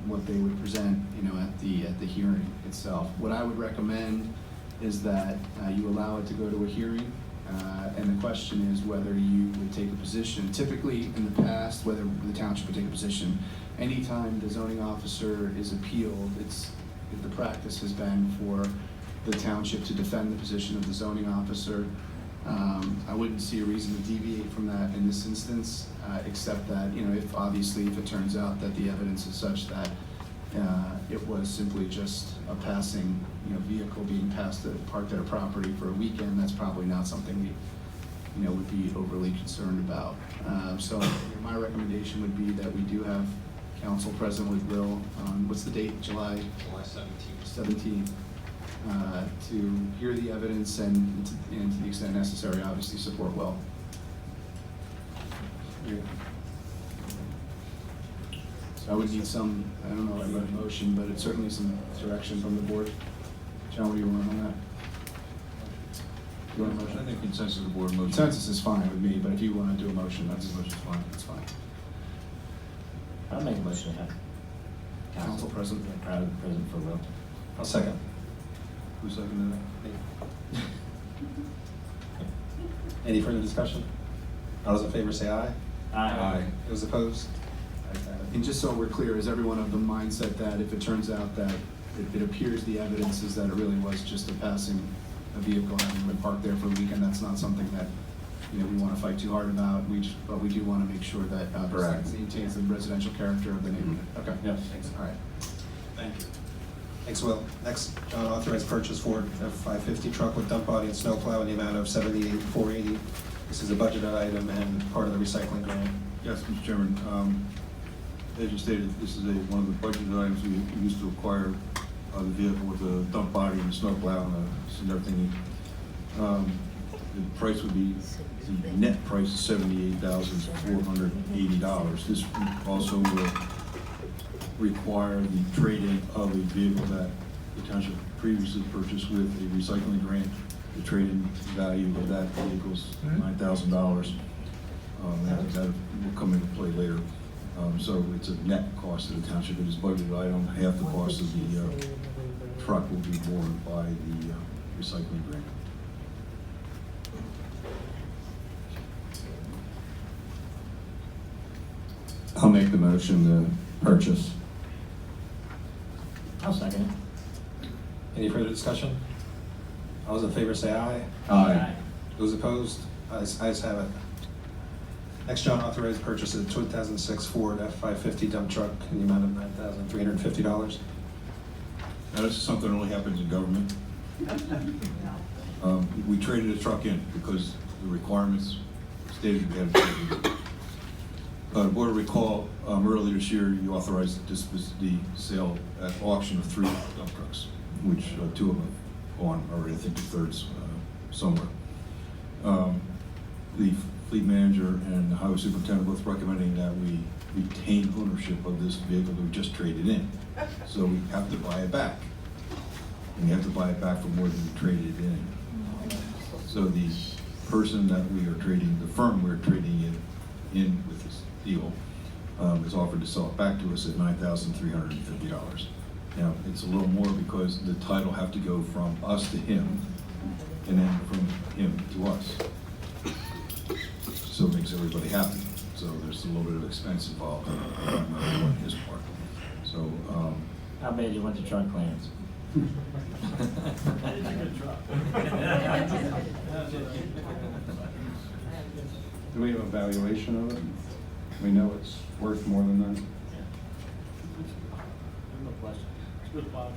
what they would present, at the hearing itself. What I would recommend is that you allow it to go to a hearing, and the question is whether you would take a position. Typically, in the past, whether the township would take a position, anytime the zoning officer is appealed, the practice has been for the township to defend the position of the zoning officer. I wouldn't see a reason to deviate from that in this instance, except that, if it turns out that the evidence is such that it was simply just a passing, vehicle being parked at a property for a weekend, that's probably not something we, would be overly concerned about. So my recommendation would be that we do have council present with Will on, what's the date, July 17th, to hear the evidence and to the extent necessary, obviously support Will. So I would need some, I don't know about a motion, but it's certainly some direction from the board. John, what do you want on that? You want a motion? I think consensus of the board motion. Consensus is fine with me, but if you want to do a motion, that's fine. That's fine. I'll make a motion to have Council present. Present for Will. I'll second. Who seconded that? Any further discussion? All those in favor say aye. Aye. Those opposed? Ayes have it. And just so we're clear, is everyone of the mindset that if it turns out that it appears the evidence is that it really was just a vehicle having been parked there for a weekend, that's not something that, we want to fight too hard about, but we do want to make sure that it maintains the residential character of the neighborhood. Okay. Yeah. Thanks. All right. Thank you. Thanks, Will. Next, John, authorized purchase Ford F-550 truck with dump body and snowplow in the amount of $78,480. This is a budgeted item and part of the recycling grant. Yes, Mr. Chairman. As you stated, this is one of the budgeted items we used to acquire the vehicle with the dump body and the snowplow and everything. The price would be, the net price is $78,480. This also will require the trade-in of a vehicle that the township previously purchased with a recycling grant. The trade-in value of that vehicle is $9,000. That will come into play later. So it's a net cost to the township. It is budgeted item. Half the cost of the truck will be borne by the recycling grant. I'll make the motion to purchase. I'll second it. Any further discussion? All those in favor say aye. Aye. Those opposed? Ayes have it. Next, John, authorized purchase of 2006 Ford F-550 dump truck in the amount of $9,350. Now, this is something that only happens in government. We traded a truck in because the requirements stated we had to trade it. Board will recall, earlier this year, you authorized the sale at auction of 3 dump trucks, which 2 of them have gone already. I think the third's somewhere. The fleet manager and the highway superintendent both recommending that we retain ownership of this vehicle that we just traded in. So we have to buy it back. And we have to buy it back for more than we traded it in. So the person that we are trading, the firm we're trading it in with this deal, is offered to sell it back to us at $9,350. Now, it's a little more because the title have to go from us to him, and then from him to us. So it makes everybody happy. So there's a little bit of expense involved on his part. So, How bad you want the truck, Clarence? It's a good truck. Do we have a valuation of it? We know it's worth more than that. No question. It's a good plow truck.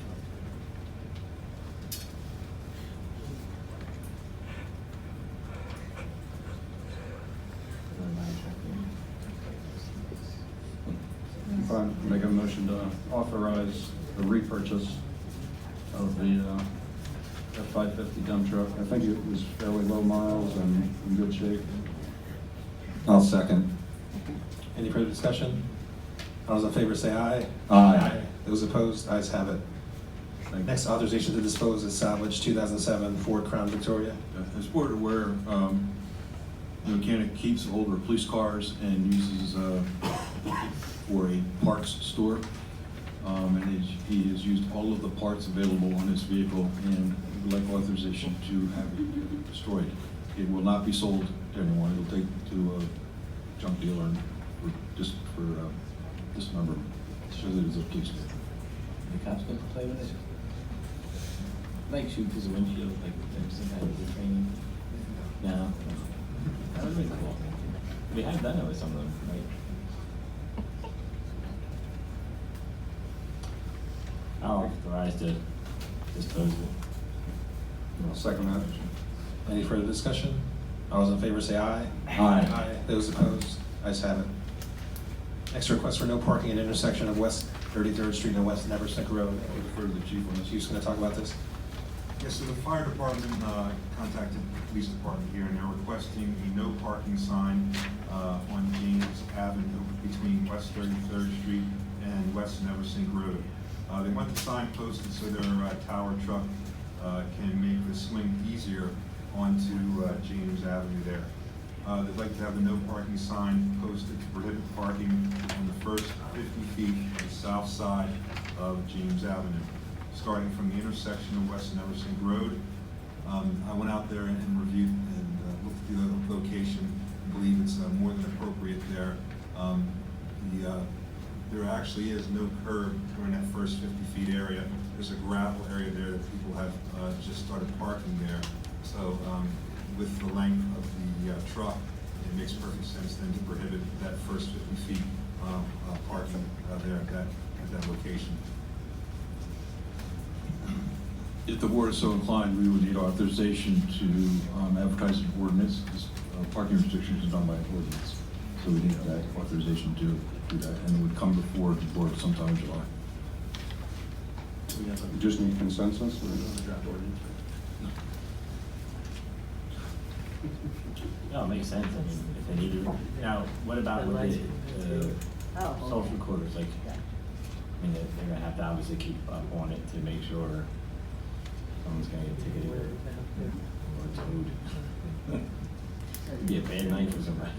Fine, make a motion to authorize the repurchase of the F-550 dump truck. I think it was fairly low miles and in good shape. I'll second. Any further discussion? All those in favor say aye. Aye. Those opposed? Ayes have it. Next, authorization to dispose of salvage 2007 Ford Crown Victoria. as board aware, mechanic keeps older police cars and uses for a parts store. And he has used all of the parts available on this vehicle and would like authorization to have it destroyed. It will not be sold to anyone. It'll take to a junk dealer and for dismemberment, so that it's a police vehicle. The cops get to play with it? Like shoot through the windshield, like some kind of training? No. That would be cool. We have done it with some of them, right? I'll authorize to dispose of it. I'll second that. Any further discussion? All those in favor say aye. Aye. Those opposed? Ayes have it. Next, request for no parking at intersection of West 33rd Street and West Neversink Road. I'll defer to the chief on this. Chief's going to talk about this. Yes, so the fire department contacted the police department here, and they're requesting a no parking sign on James Avenue between West 33rd Street and West Neversink Road. They want the sign posted so their tower truck can make the swing easier onto James Avenue there. They'd like to have the no parking sign posted to prohibit parking on the first 50 feet of the south side of James Avenue, starting from the intersection of West Neversink Road. I went out there and reviewed and looked at the location. I believe it's more than appropriate there. There actually is no curb during that first 50 feet area. There's a gravel area there that people have just started parking there. So with the length of the truck, it makes perfect sense then to prohibit that first 50 feet parking there at that location. If the board is so inclined, we would need authorization to advertise an ordinance. This, parking restrictions are done by ordinance. So we need that authorization to do that, and it would come before the board sometime in July. We just need consensus. No, it makes sense. I mean, if they need to, now, what about with the social quarters? Like, I mean, they're gonna have to obviously keep up on it to make sure someone's gonna get ticketed or towed. It'd be a bad night for somebody.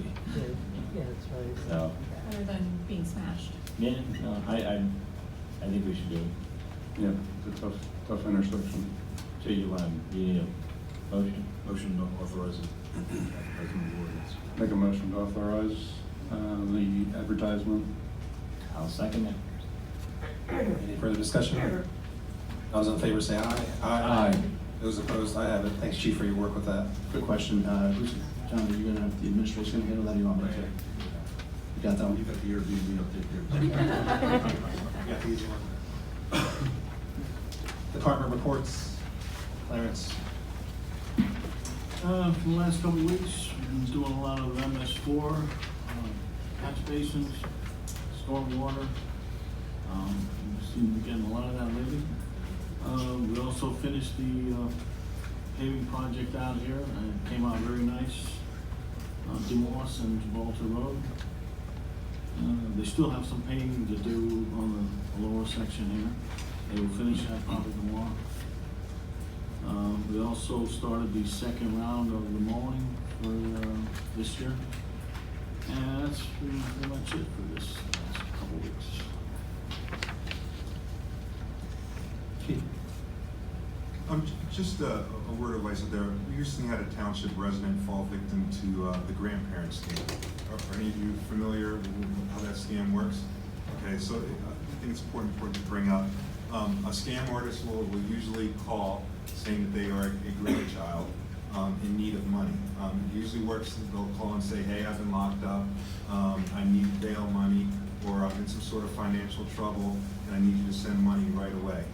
Yeah, that's right. So, Other than being smashed. yeah, no, I think we should do it. Yeah, it's a tough intersection. So you need a motion? Motion to authorize it. Make a motion to authorize The advertisement. I'll second it. Any further discussion? All those in favor say aye. Aye. Those opposed, I have it. Thanks, Chief, for your work with that. Quick question, John, are you gonna have the administration handle that, or you want me to? You got that one? You got the Airbnb up there. You got the easy one. Department reports, Clarence. For the last couple of weeks, we've been doing a lot of MS4, catch basins, storm water. We seem to be getting a lot of that lately. We also finished the paving project out here, and it came out very nice. DeMoss and Gibraltar Road. They still have some paving to do on the lower section here. They will finish that probably tomorrow. We also started the second round of the mowing for this year. And that's pretty much it for this last couple weeks. Just a word of advice out there. We recently had a township resident fall victim to the grandparent scam. Are any of you familiar with how that scam works? Okay, so I think it's important to bring up. A scam artist will usually call saying that they are a grandchild in need of money. It usually works, they'll call and say, hey, I've been locked up, I need bail money, or I'm in some sort of financial trouble, and I need you to send money right away.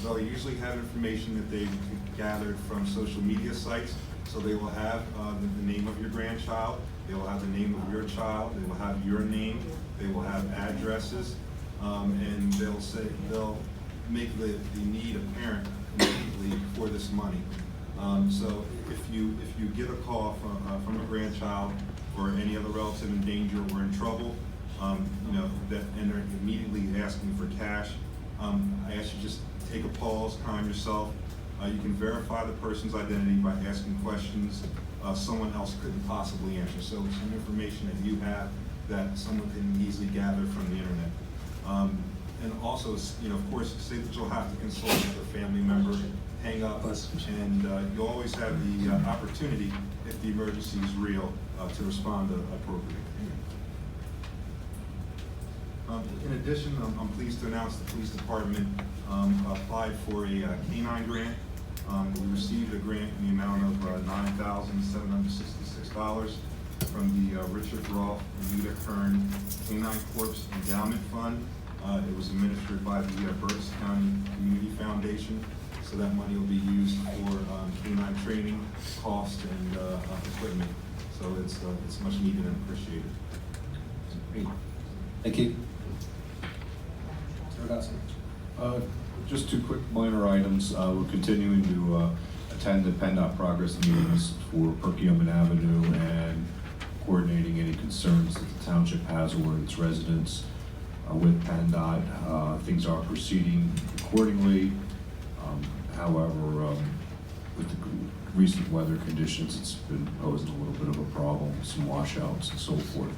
They'll usually have information that they've gathered from social media sites, so they will have the name of your grandchild, they will have the name of your child, they will have your name, they will have addresses, and they'll make the need apparent immediately for this money. So if you get a call from a grandchild or any other relative in danger or in trouble, and they're immediately asking for cash, I ask you just take a pause, calm yourself. You can verify the person's identity by asking questions someone else couldn't possibly answer. So some information that you have that someone can easily gather from the internet. And also, of course, say that you'll have to consult with a family member, hang up, and you'll always have the opportunity, if the emergency is real, to respond appropriately. In addition, I'm pleased to announce the police department applied for a canine grant. We received a grant in the amount of $9,766 from the Richard Roth and Rita Kern Canine Corps Endowment Fund. It was administered by the Berks County Community Foundation, so that money will be used for canine training, cost, and equipment. So it's much needed and appreciated. Great. Thank you. Just two quick minor items. We're continuing to attend the PennDOT progress meetings for Perkiomen Avenue and coordinating any concerns that the township has or its residents with PennDOT. Things are proceeding accordingly. However, with the recent weather conditions, it's been posing a little bit of a problem, some washouts and so forth.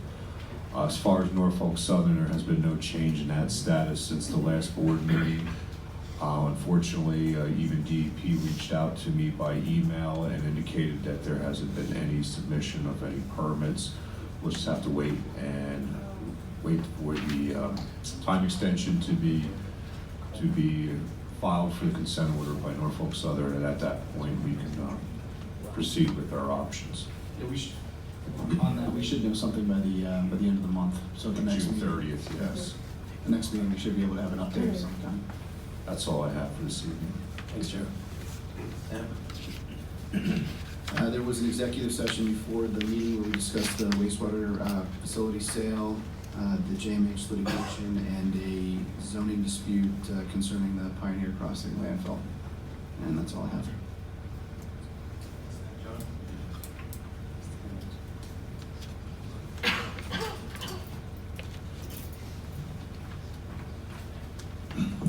As far as Norfolk Southern, there has been no change in that status since the last board meeting. Unfortunately, even DEP reached out to me by email and indicated that there hasn't been any submission of any permits. We'll just have to wait for the time extension to be filed for the consent order by Norfolk Southern, and at that point we can proceed with our options. Yeah, we should know something by the end of the month. So the next June meeting, 30th, yes. The next meeting we should be able to have an update of some kind. That's all I have for this evening. Thanks, Joe. There was an executive session before the meeting where we discussed the wastewater facility sale, the JMH litigation, and a zoning dispute concerning the Pioneer Crossing landfill. And that's all I have.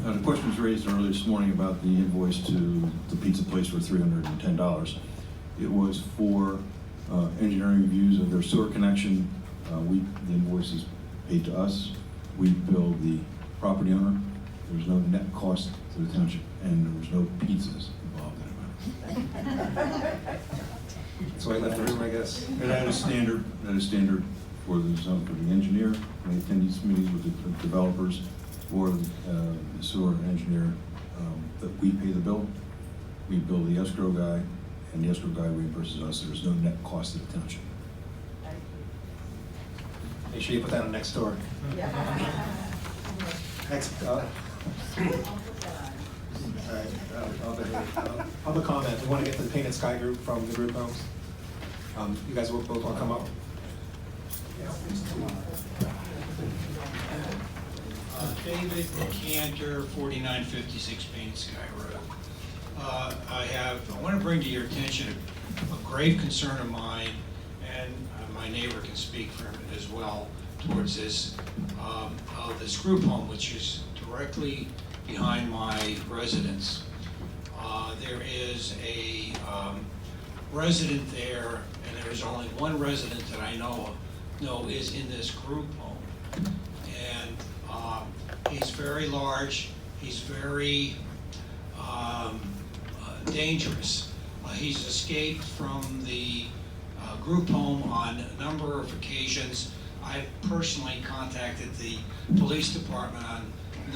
The question was raised earlier this morning about the invoice to the pizza place for $310. It was for engineering reviews of their sewer connection. The invoice is paid to us. We bill the property owner. There was no net cost to the township, and there was no pizzas involved in it. That's why I left the room, I guess. And that is standard for the engineer, we attend these meetings with the developers or the sewer engineer, that we pay the bill. We bill the escrow guy, and the escrow guy reimburses us. There's no net cost to the township. Make sure you put that on next door. Next, all right, public comment. We want to get to the Painted Sky group from the group homes. You guys both want to come up? David Cantor, 4956 Painted Sky Road. I want to bring to your attention a grave concern of mine, and my neighbor can speak for him as well, towards this, of this group home, which is directly behind my residence. There is a resident there, and there's only one resident that I know is in this group home. And he's very large, he's very dangerous. He's escaped from the group home on a number of occasions. I've personally contacted the police department on a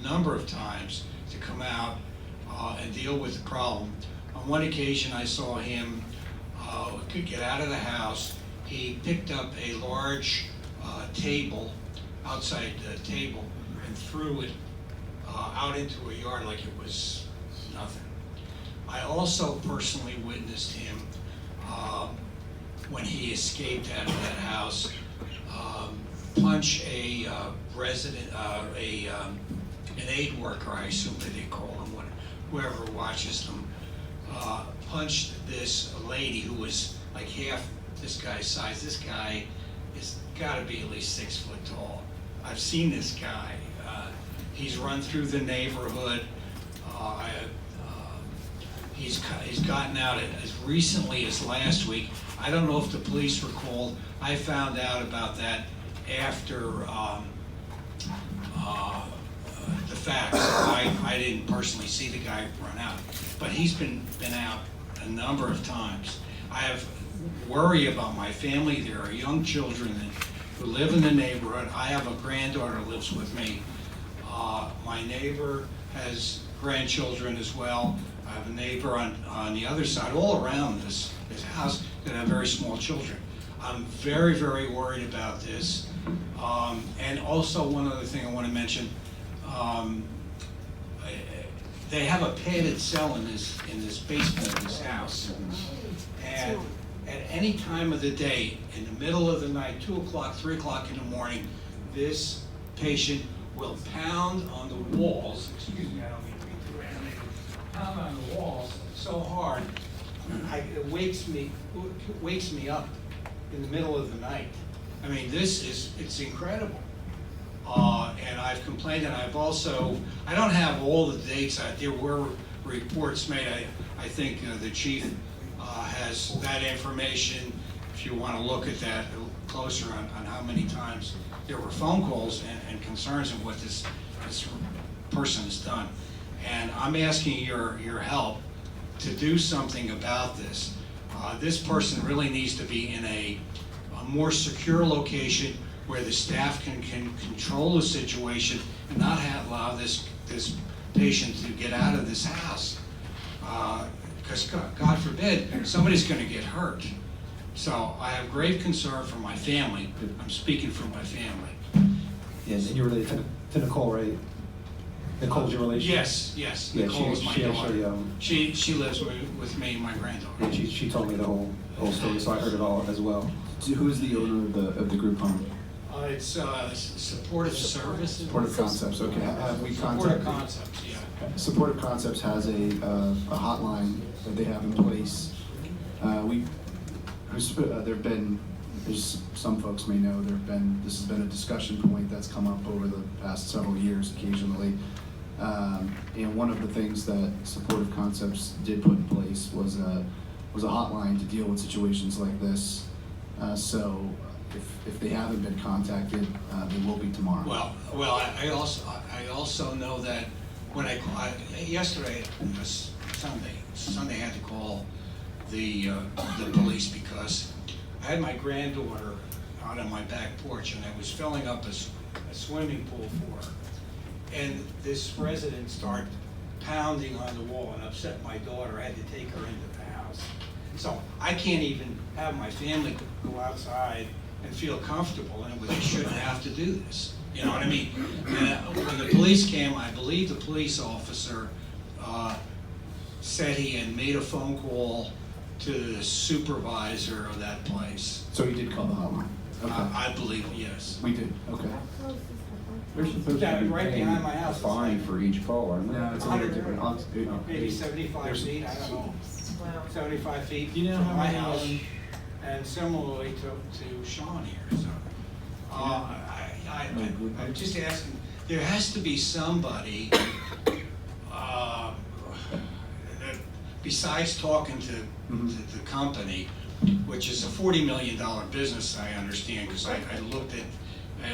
number of times to come out and deal with the problem. On one occasion, I saw him get out of the house. He picked up a large table, outside table, and threw it out into a yard like it was nothing. I also personally witnessed him when he escaped out of that house, punch a resident, an aid worker, I assume that they call him, whoever watches them, punched this lady who was like half this guy's size. This guy has got to be at least 6 foot tall. I've seen this guy. He's run through the neighborhood. He's gotten out as recently as last week. I don't know if the police were called. I found out about that after the fact. I didn't personally see the guy run out, but he's been out a number of times. I have worry about my family. There are young children who live in the neighborhood. I have a granddaughter who lives with me. My neighbor has grandchildren as well. I have a neighbor on the other side, all around this house, that have very small children. I'm very, very worried about this. And also, one other thing I want to mention, they have a padded cell in this basement of this house. And at any time of the day, in the middle of the night, 2 o'clock, 3 o'clock in the morning, this patient will pound on the walls, excuse me, I don't mean to be too animated, pound on the walls so hard, it wakes me up in the middle of the night. I mean, it's incredible. And I've complained, and I've also, I don't have all the dates. There were reports made. I think the chief has that information, if you want to look at that closer on how many times there were phone calls and concerns of what this person has done. And I'm asking your help to do something about this. This person really needs to be in a more secure location where the staff can control the situation and not allow this patient to get out of this house. Because God forbid, somebody's going to get hurt. So I have grave concern for my family. I'm speaking for my family. Yes, and you're related to Nicole, right? Nicole's your relation? Yes. Yeah, Nicole is my daughter. Actually, she lives with me and my granddaughter. Yeah, she told me the whole story, so I heard it all as well. Who is the owner of the group home? It's Supportive Services. Supportive Concepts, okay. Have we contacted? Supportive Concepts, yeah. Supportive Concepts has a hotline that they have in place. There's some folks may know, this has been a discussion point that's come up over the past several years occasionally. And one of the things that Supportive Concepts did put in place was a hotline to deal with situations like this. So if they haven't been contacted, they will be tomorrow. Well, I also know that when yesterday, Sunday I had to call the police because I had my granddaughter out on my back porch, and I was filling up a swimming pool for her. And this resident started pounding on the wall and upset my daughter. I had to take her into the house. So I can't even have my family go outside and feel comfortable, and we shouldn't have to do this. You know what I mean? And when the police came, I believe the police officer said he had made a phone call to the supervisor of that place. So you did call the hotline? Okay. I believe, yes. We did, okay. They're supposed Yeah, to be right paying behind my a house. fine for each call, aren't they? No, it's a little different. Maybe 75 feet, I don't know. 75 feet You know from how my many, house, and similarly to Sean here, so. I'm just asking, there has to be somebody, that besides talking to the company, which is a $40 million business, I understand, because I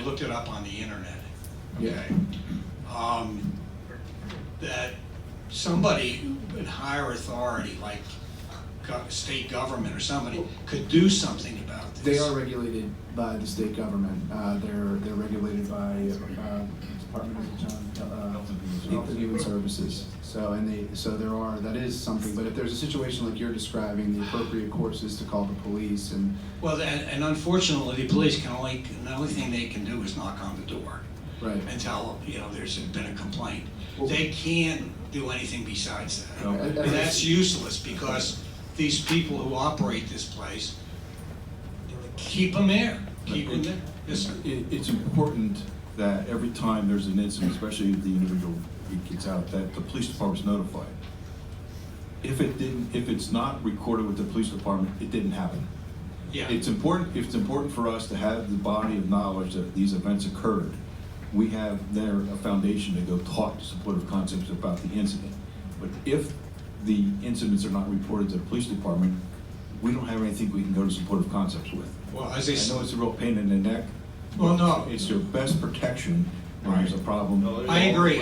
looked it up on the internet, okay? That somebody with higher authority, like state government or somebody, could do something about this. They are regulated by the state government. They're regulated by Department of Health and Human Services. So that is something. But if there's a situation like you're describing, the appropriate course is to call the police and. Well, and unfortunately, the police the only thing they can do is knock on the door. Right. And tell them, there's been a complaint. They can't do anything besides that. No. And that's useless, because these people who operate this place, keep them there. Keep them there. Yes, sir. It's important that every time there's an incident, especially if the individual gets out, that the police department's notified. If it's not recorded with the police department, it didn't happen. Yeah. It's important for us to have the body of knowledge that these events occurred. We have there a foundation to go talk to supportive concepts about the incident. But if the incidents are not reported to the police department, we don't have anything we can go to supportive concepts with. Well, as I know it's a real pain in the neck. Well, no. It's your best protection when there's a problem. I agree.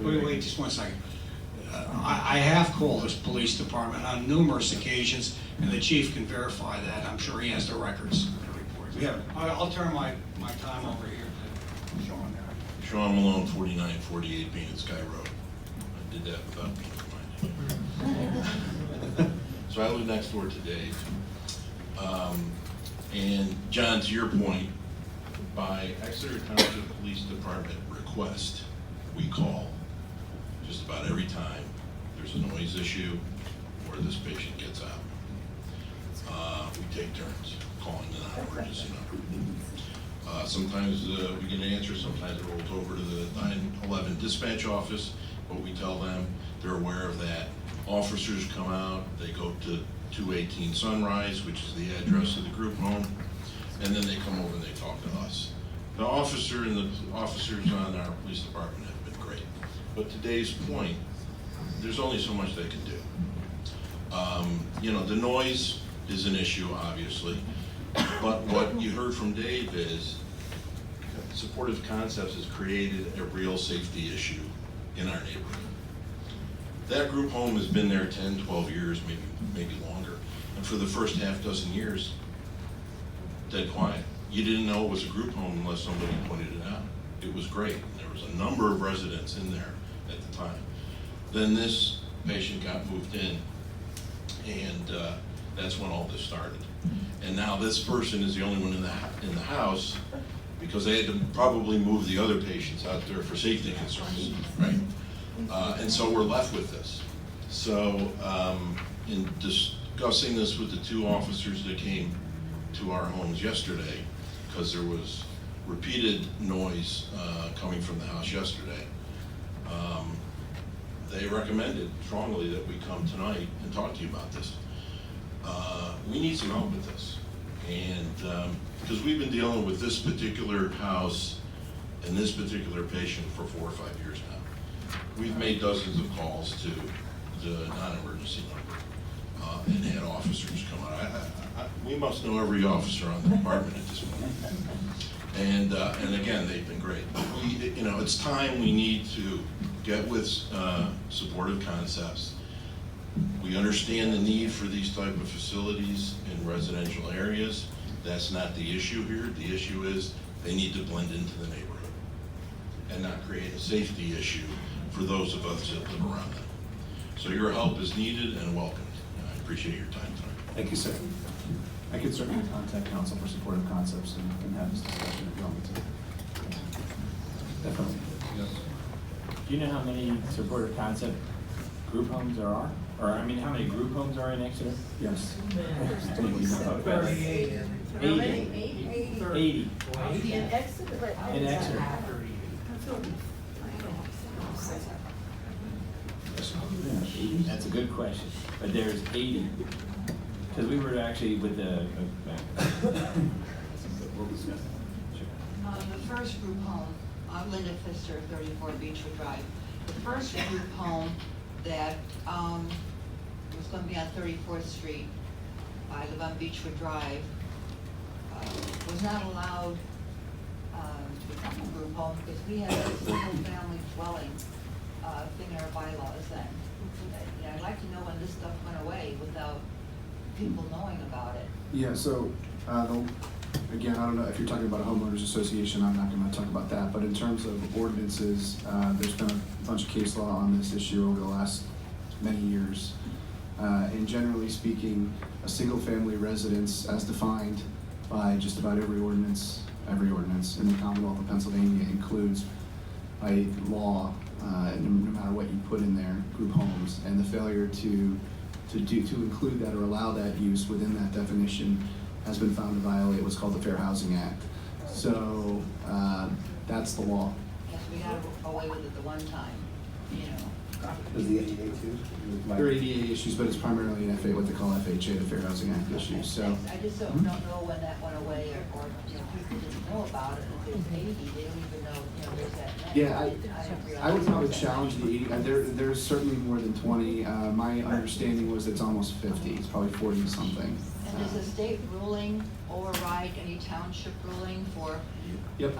Wait, just one second. I have called this police department on numerous occasions, and the chief can verify that. I'm sure he has the records. Yeah. I'll turn my time over here to Sean there. Sean Malone, 4948 Bean Sky Road. I did that without being reminded. So I live next door to Dave. And John, to your point, by Exeter Township Police Department request, we call just about every time there's a noise issue or this patient gets out. We take turns calling the non-emergency number. Sometimes we get an answer, sometimes it rolls over to the 911 dispatch office, but we tell them, they're aware of that. Officers come out, they go to 218 Sunrise, which is the address of the group home, and then they come over and they talk to us. The officer and the officers on our police department have been great, but to Dave's point, there's only so much they can do. The noise is an issue, obviously, but what you heard from Dave is supportive concepts has created a real safety issue in our neighborhood. That group home has been there 10, 12 years, maybe longer. And for the first half dozen years, dead quiet. You didn't know it was a group home unless somebody pointed it out. It was great. There was a number of residents in there at the time. Then this patient got moved in, and that's when all this started. And now this person is the only one in the house, because they had to probably move the other patients out there for safety concerns, right? And so we're left with this. So in discussing this with the two officers that came to our homes yesterday, because there was repeated noise coming from the house yesterday, they recommended strongly that we come tonight and talk to you about this. We need some help with this. And because we've been dealing with this particular house and this particular patient for 4 or 5 years now. We've made dozens of calls to the non-emergency number and had officers come out. We must know every officer on the department at this point. And again, they've been great. It's time we need to get with supportive concepts. We understand the need for these type of facilities in residential areas. That's not the issue here. The issue is they need to blend into the neighborhood and not create a safety issue for those of us that live around them. So your help is needed and welcomed. I appreciate your time tonight. Thank you, sir. I could certainly contact council for supportive concepts and have this discussion if you want me to. Definitely. Do you know how many supportive concept group homes there are? Or, I mean, how many group homes are in Exeter? Yes. 38. 80. In Exeter. In Exeter. That's a good question, but there's 80. Because we were actually with the, we'll discuss that. Sure. The first group home, Linda Pfister, 34 Beechwood Drive. The first group home that was going to be on 34th Street, I live on Beechwood Drive, was not allowed to become a group home because we had a single family dwelling thing in our bylaws then. And I'd like to know when this stuff went away without people knowing about it. Yeah, so, again, I don't know if you're talking about a homeowners association, I'm not gonna talk about that, but in terms of ordinances, there's been a bunch of case law on this issue over the last many years. And generally speaking, a single-family residence, as defined by just about every ordinance in the Commonwealth of Pennsylvania, includes by law, no matter what you put in there, group homes, and the failure to include that or allow that use within that definition has been found to violate what's called the Fair Housing Act. So that's the law. Yes, we got away with it the one time, you know. Was the ADA too? There are ADA issues, but it's primarily an what they call FHA, the Fair Housing Act issue, so. I just don't know when that went away, or you know, people didn't know about it. If there's 80, they don't even know, you know, there's that many. Yeah, didn't realize I would probably that. challenge the 80, there's certainly more than 20. My understanding was it's almost 50, it's probably 40 something. And does the state ruling override any township ruling for? Yep.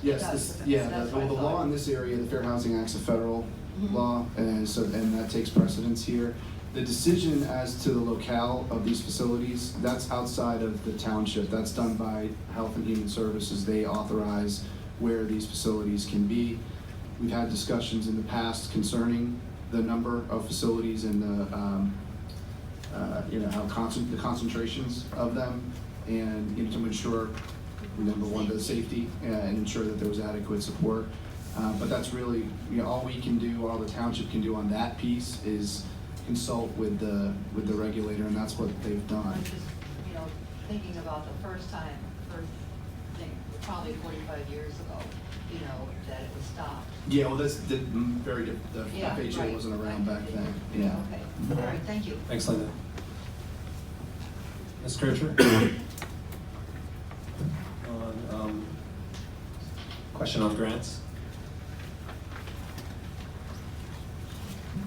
Yes, The law in this area, the Fair Housing Act's a federal law, and that takes precedence here. The decision as to the locale of these facilities, that's outside of the township. That's done by Health and Human Services. They authorize where these facilities can be. We've had discussions in the past concerning the number of facilities and the the concentrations of them, and to ensure, number one, the safety and ensure that there was adequate support. But that's really, all we can do, all the township can do on that piece is consult with the regulator, and that's what they've done. I'm just, thinking about the first thing, probably 45 years ago, that it was stopped. Yeah, well, that's very different. The Yeah, FHA right. wasn't around back then. Yeah. Okay, all right, thank you. Thanks, Linda. Ms. Kircher? Question on grants?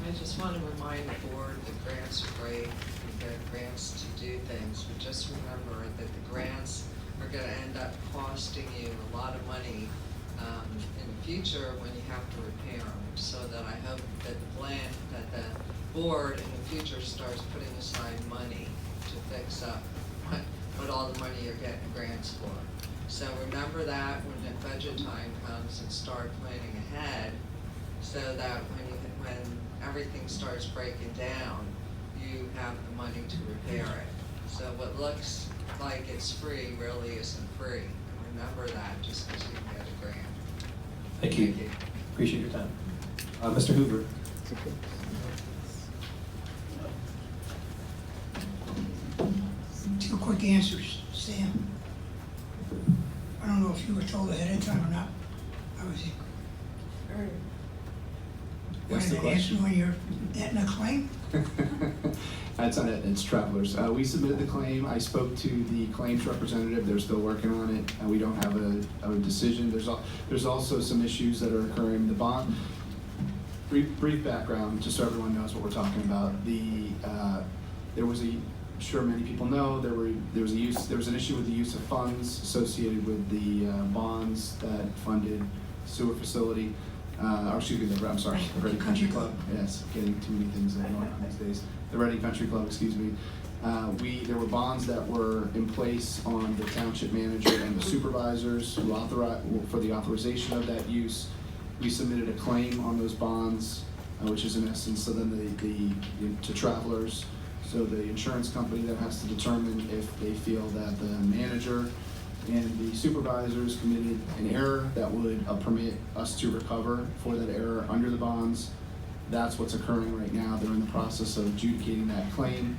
I just want to remind the board that grants are great, you get grants to do things, but just remember that the grants are going to end up costing you a lot of money in the future when you have to repair them. So that I hope that the board in the future starts putting aside money to fix up what all the money you're getting grants for. So remember that when the budget time comes, and start planning ahead so that when everything starts breaking down, you have the money to repair it. So what looks like it's free really isn't free. Remember that just because you can get a grant. Thank you. Appreciate your time. Mr. Hoover? Two quick answers, Sam. I don't know if you were told ahead of time or not. I was What's the wanted to answer question? on your Aetna claim. It's on it, it's Travelers. We submitted the claim. I spoke to the claims representative. They're still working on it, and we don't have a decision. There's also some issues that are occurring. The bond, brief background, just so everyone knows what we're talking about. There was I'm sure many people know, there was an issue with the use of funds associated with the bonds that funded sewer facility. I'm sorry, the Reading Country Club. Yes, getting too many things going on these days. The Reading Country Club, excuse me. There were bonds that were in place on the township manager and the supervisors who for the authorization of that use. We submitted a claim on those bonds, which is in essence, so then to travelers. So the insurance company that has to determine if they feel that the manager and the supervisors committed an error that would permit us to recover for that error under the bonds. That's what's occurring right now. They're in the process of adjudicating that claim.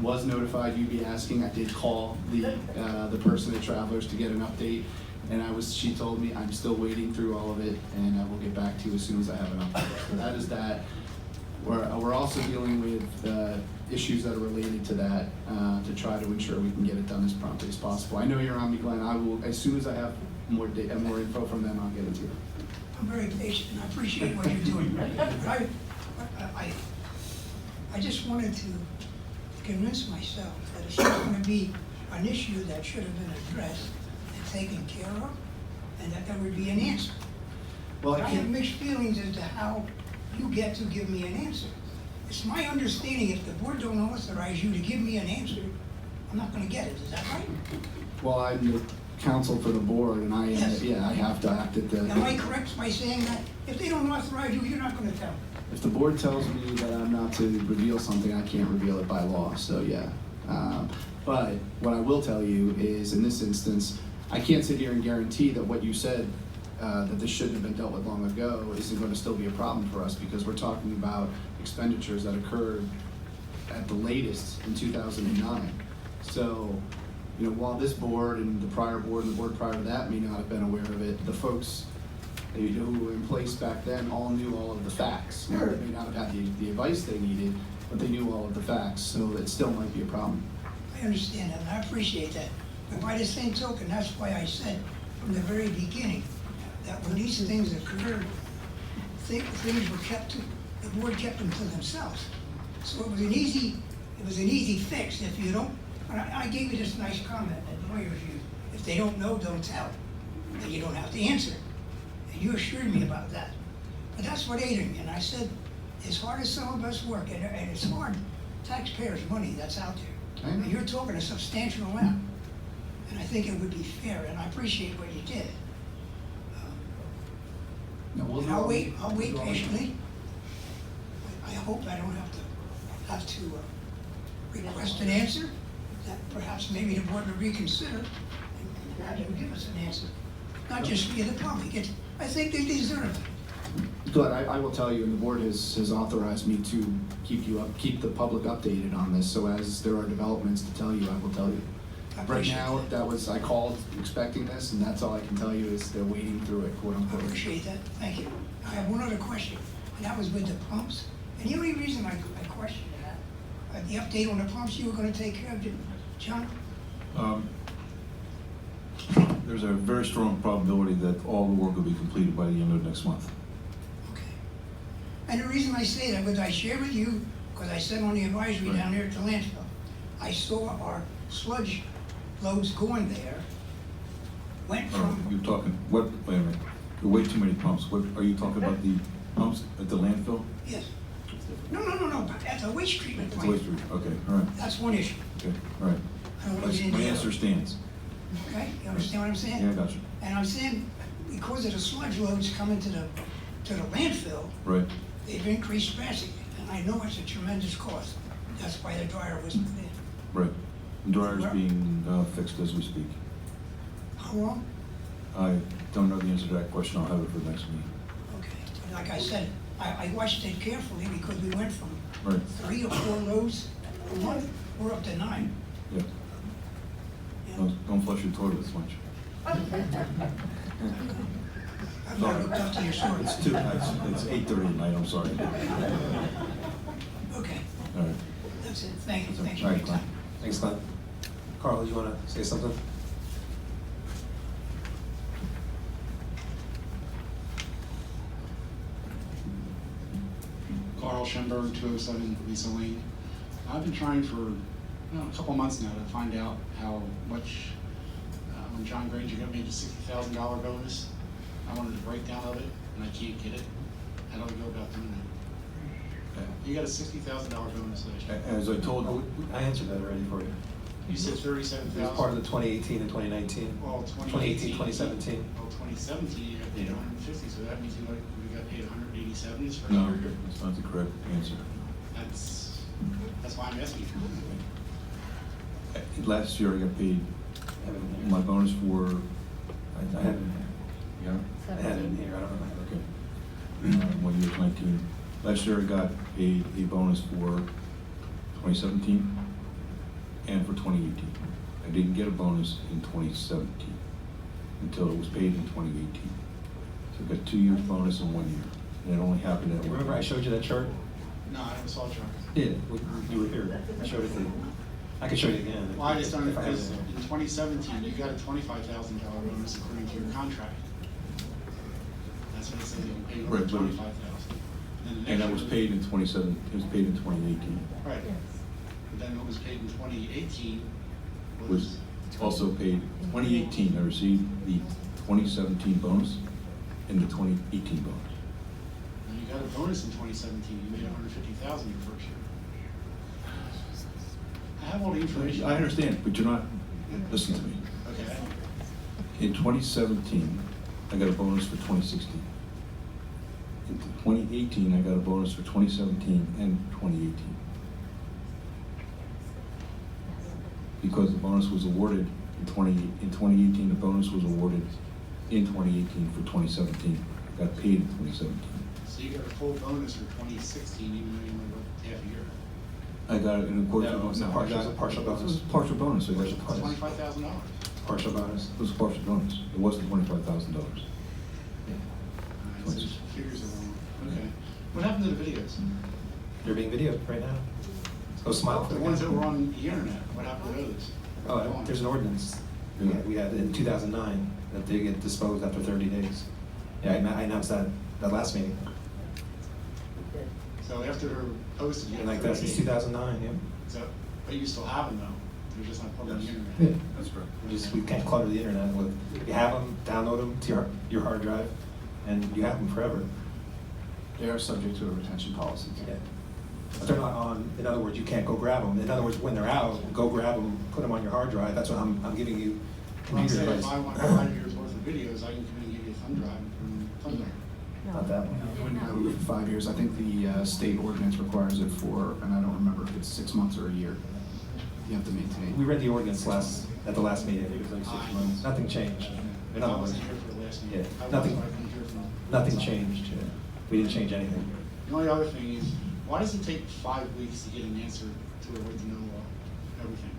Was notified, you'd be asking, I did call the person at Travelers to get an update, and she told me, I'm still waiting through all of it, and I will get back to you as soon as I have an update. So that is that. We're also dealing with issues that are related to that, to try to ensure we can get it done as promptly as possible. I know you're on me, Glenn. I will, as soon as I have more info from them, I'll get it to you. I'm very patient, and I appreciate what you're doing. But I just wanted to convince myself that it's not going to be an issue that should have been addressed and taken care of, and that there would be an answer. Well, I have mixed feelings as to how you get to give me an answer. It's my understanding if the board don't authorize you to give me an answer, I'm not going to get it. Is that right? Well, I'm the counsel for the board, and I have to act at the. Am I correct by saying that if they don't authorize you, you're not going to tell? If the board tells me that I'm not to reveal something, I can't reveal it by law, so yeah. But what I will tell you is, in this instance, I can't sit here and guarantee that what you said, that this shouldn't have been dealt with long ago, isn't going to still be a problem for us, because we're talking about expenditures that occurred at the latest in 2009. So, while this board and the prior board and the board prior to that may not have been aware of it, the folks who were in place back then all knew all of the facts. They may not have had the advice they needed, but they knew all of the facts, so it still might be a problem. I understand that, and I appreciate that. But by the same token, that's why I said from the very beginning that when these things occurred, things were the board kept them to themselves. So it was an easy fix. If you don't, I gave you this nice comment at lawyers use. If they don't know, don't tell. Then you don't have to answer. And you assured me about that. But that's what aided me. And I said, as hard as some of us work, and it's hard, taxpayers' money that's out there. And you're talking a substantial amount. And I think it would be fair, and I appreciate what you did. I'll wait patiently. I hope I don't have to request an answer, that perhaps maybe the board would reconsider and have you give us an answer. Not just me, the public. I think they deserve it. Good. I will tell you, and the board has authorized me to keep the public updated on this. So as there are developments to tell you, I will tell you. Right now, I called expecting this, and that's all I can tell you is they're wading through it, quote unquote. I appreciate that. Thank you. I have one other question, and that was with the pumps. And the only reason I questioned that, the update on the pumps you were going to take care of, John? There's a very strong probability that all the work will be completed by the end of next month. And the reason I say that was I shared with you, because I sat on the advisory down there at the landfill. I saw our sludge loads going there, went from. You're talking, wait a minute, there are way too many pumps. What, are you talking about the pumps at the landfill? Yes. No, at the waste treatment At the plant. waste treatment, okay, all right. That's one issue. Okay, all right. I don't want to get into My the answer other. stands. Okay, you understand what I'm saying? Yeah, I got you. And I'm saying, because of the sludge loads coming to the landfill, Right. they've increased drastically, and I know it's a tremendous cost. That's why the dryer was put in. Right. The dryer's being fixed as we speak. How long? I don't know the answer to that question. I'll have it for the next meeting. Okay. Like I said, I watched it carefully because we went from Right. 3 or 4 loads a month, we're up to 9. Yeah. Don't flush your toilet as much. I've not looked up to your story. It's 8:30 at night, I'm sorry. Okay, All right. that's it. Thank you for All your right, time. Thanks, Glenn. Carl, you want to say something? Carl Schemberg, 207 Lisa Lane. I've been trying for a couple months now to find out how much, when John Granger got me the $60,000 bonus, I wanted a breakdown of it, and I can't get it. How do I go about doing that? You got a $60,000 bonus last year. As I told, I answered that already for you. You said It 37,000. was part of the 2018 and 2019. Well, 2018, 2017. Well, 2017, you got paid 150, so that means we got paid 187 this first no, year. that's not the correct answer. That's why I'm asking. Last year I got paid my bonus for, I had it, yeah? I had it in here, I don't know. Okay. What year was 19? Last year I got paid a bonus for 2017 and for 2018. I didn't get a bonus in 2017 until it was paid in 2018. So I got 2 years bonus in 1 year. And it only happened at one. Remember I showed you that chart? No, I never saw a chart. Yeah, you were here. I showed it to you. I can show you again. Well, I just don't, if I have because it. in 2017, you got a $25,000 bonus according to your contract. That's what it says, you paid over Right, but- $25,000. And that was paid in 27, it was paid in 2018. Right. But then what was paid in 2018 Was also paid, 2018, I received the 2017 bonus and the 2018 bonus. and you got a bonus in 2017, you made $150,000 your first year. I have all the information. I understand, but you're not, listen to me. Okay. In 2017, I got a bonus for 2016. In 2018, I got a bonus for 2017 and 2018. Because the bonus was awarded in 2018, the bonus was awarded in 2018 for 2017. I got paid in 2017. So you got a full bonus for 2016, even though you only worked half a year. I got it in accordance No, with. no, it was a partial bonus. It was a partial bonus. I got it. $25,000. Partial bonus. It was a partial bonus. It wasn't $25,000. Alright, so the figures are wrong. Okay. What happened to the videos? They're being videoed right now. Go smile for The ones that were on the internet, what happened to those? Oh, there's an ordinance. We had in 2009 that they get disposed after 30 days. Yeah, I announced that last meeting. So after they're posted, you And have like that 30 since days. 2009, yeah. So, but you still have them though, they're just not put on the internet. Yeah. That's correct. We can't clutter the internet with, you have them, download them to your hard drive, and you have them forever. They are subject to a retention policy. Yeah. But they're not on, in other words, you can't go grab them. In other words, when they're out, go grab them, put them on your hard drive. That's what I'm giving you. Well, I'm saying computer if I want device. 5 years worth of videos, I can come in and give you a thumb drive and thumb drive. Not that one. You wouldn't have it for 5 years. I think the state ordinance requires it for, and I don't remember if it's 6 months or a year. You have to maintain. We read the ordinance at the last meeting. It was like 6 months. Nothing changed. If In I other words, wasn't here for the last yeah, meeting, I nothing, couldn't hear from them. nothing changed. Yeah. We didn't change anything. The only other thing is, why does it take 5 weeks to get an answer to a right to know everything?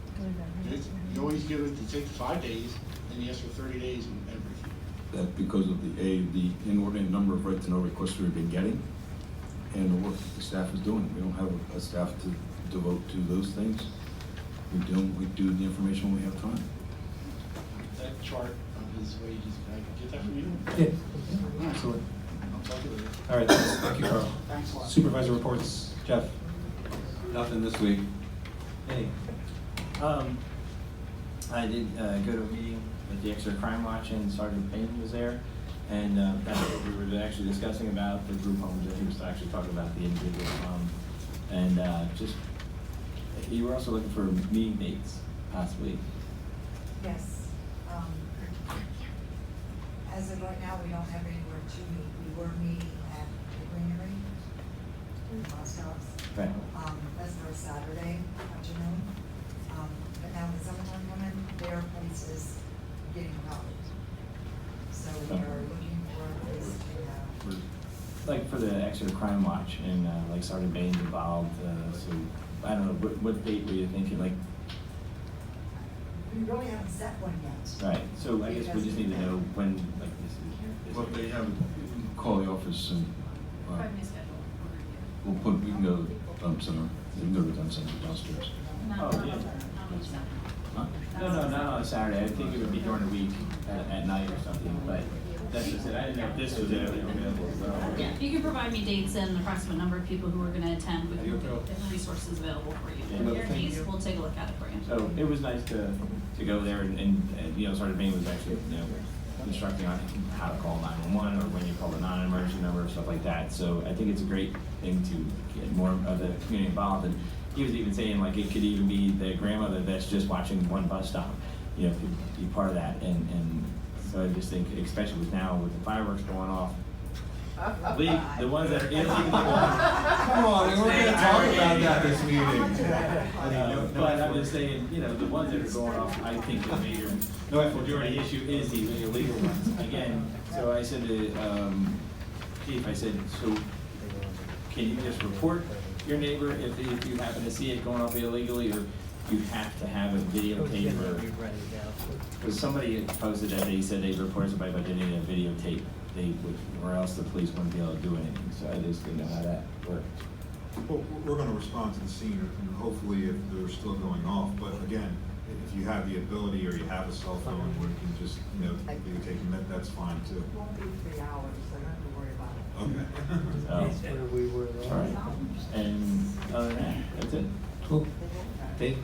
You always give it to take 5 days, then you ask for 30 days and everything. That because of the inordinate number of right to know requests we've been getting and the work that the staff is doing. We don't have a staff to devote to those things. We do the information when we have time. That chart of his wages, can I get that from you? Yeah, All right. absolutely. I'll talk to you later. All right, thank you, Carl. Thanks a lot. Supervisor reports, Jeff. Nothing this week. Any? I did go to a meeting with the Exeter Crime Watch, and Sergeant Payne was there, and that's what we were actually discussing about the group homes. He was actually talking about the individual, and just you were also looking for meeting dates, possibly. Yes. As of right now, we don't have anywhere to meet. We were meeting at the Greenery, Moscow's. Right. That's for Saturday afternoon. But now with summertime coming, their place is getting crowded. So we are looking for a place to have. Like for the Exeter Crime Watch, and like Sergeant Bain's involved, so I don't know, what date were you thinking, like? We really haven't set one yet. Right, so I guess we just need to know when, like, this is. Well, they have, call the office and, Probably schedule. we can go to the dump center. We can go to the dump center downstairs. Oh, yeah. Huh? No, not on a Saturday, I think it would be during the week, at night or something, but that's just it, I didn't know if this was available as well. Yeah, if you can provide me dates and approximate number of people who are gonna attend with resources available for you. Yeah. Guarantees, we'll take a look at it for you. So it was nice to go there and you know, Sergeant Bain was actually, you know, instructing on how to call 911 or when you call the non-emergency number, stuff like that. So I think it's a great thing to get more of the community involved. And he was even saying, like, it could even be the grandmother that's just watching one bus stop, you know, could be part of that. And so I just think, especially with now with the fireworks going off, the ones that are illegally going off. Come on, we're gonna talk about that this meeting. But I'm just saying, you know, the ones that are going off, I think the majority issue is these illegal ones. Again, so I said to Chief, I said, so can you just report your neighbor if you happen to see it going off illegally, or you have to have a videotape? Or because somebody posted that they said they reported somebody, but they didn't have videotape. They would, or else the police wouldn't be able to do anything. So I just didn't know how that works. Well, we're going to respond to the scene, and hopefully if they're still going off. But again, if you have the ability or you have a cell phone where you can just, you know, videotape them, that's fine too. It won't be 3 hours, so don't have to worry about it. Okay. That's where we were. All right. And other than that, that's it. Cool. Dave?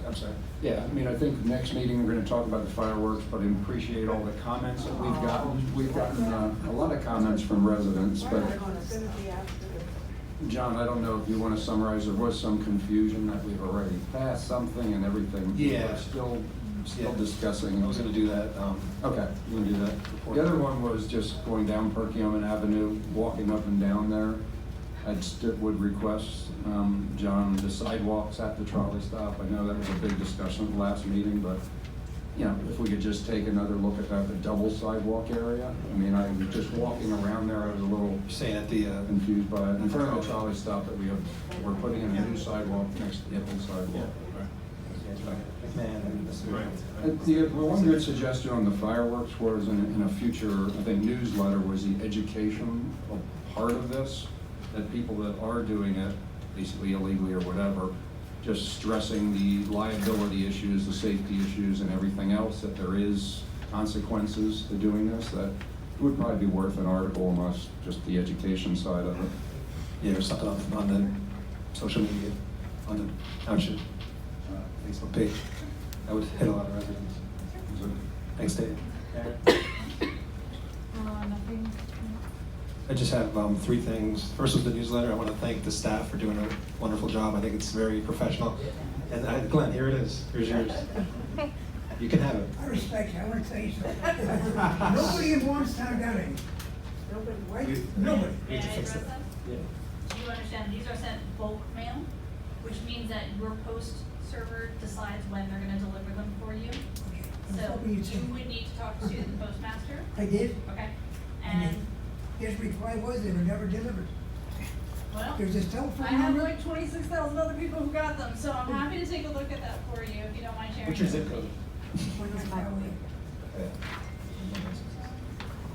I'm sorry. Yeah, I mean, I think next meeting, we're gonna talk about the fireworks, but I appreciate all the comments that we've gotten. We've gotten a lot of comments from residents, but John, I don't know if you wanna summarize, there was some confusion that we've already passed something and everything. Yeah. We're still discussing. I was gonna do that. Okay, you can do that. The other one was just going down Perkiomen Avenue, walking up and down there. Would request, John, the sidewalks at the trolley stop. I know that was a big discussion at the last meeting, but, you know, if we could just take another look at that, the double sidewalk area. I mean, I was just walking around there, I was a little saying at the confused by it. In front of the trolley stop that we're putting in a new sidewalk next to the old sidewalk. The one good suggestion on the fireworks was in a future, I think, newsletter was the education part of this, that people that are doing it, basically illegally or whatever, just stressing the liability issues, the safety issues and everything else, that there is consequences to doing this, that it would probably be worth an article unless just the education side of it. Yeah, or something on the social media, on the township Facebook page. That would hit a lot of residents. Thanks, Dave. Nothing. I just have 3 things. First was the newsletter. I want to thank the staff for doing a wonderful job. I think it's very professional. And Glenn, here it is. Here's yours. You can have it. I respect you, I want to tell you something. Nobody in Warrenstown got any. Nobody, right? Nobody. May I address that? Do you understand, these are sent bulk mail, which means that your post server decides when they're gonna deliver them for you. So you would need to talk to the postmaster. I did. Okay, And and, his reply was they were never delivered. well, There's this telephone I have number. like 26,000 other people who got them, so I'm happy to take a look at that for you, if you don't mind sharing. What's your zip code?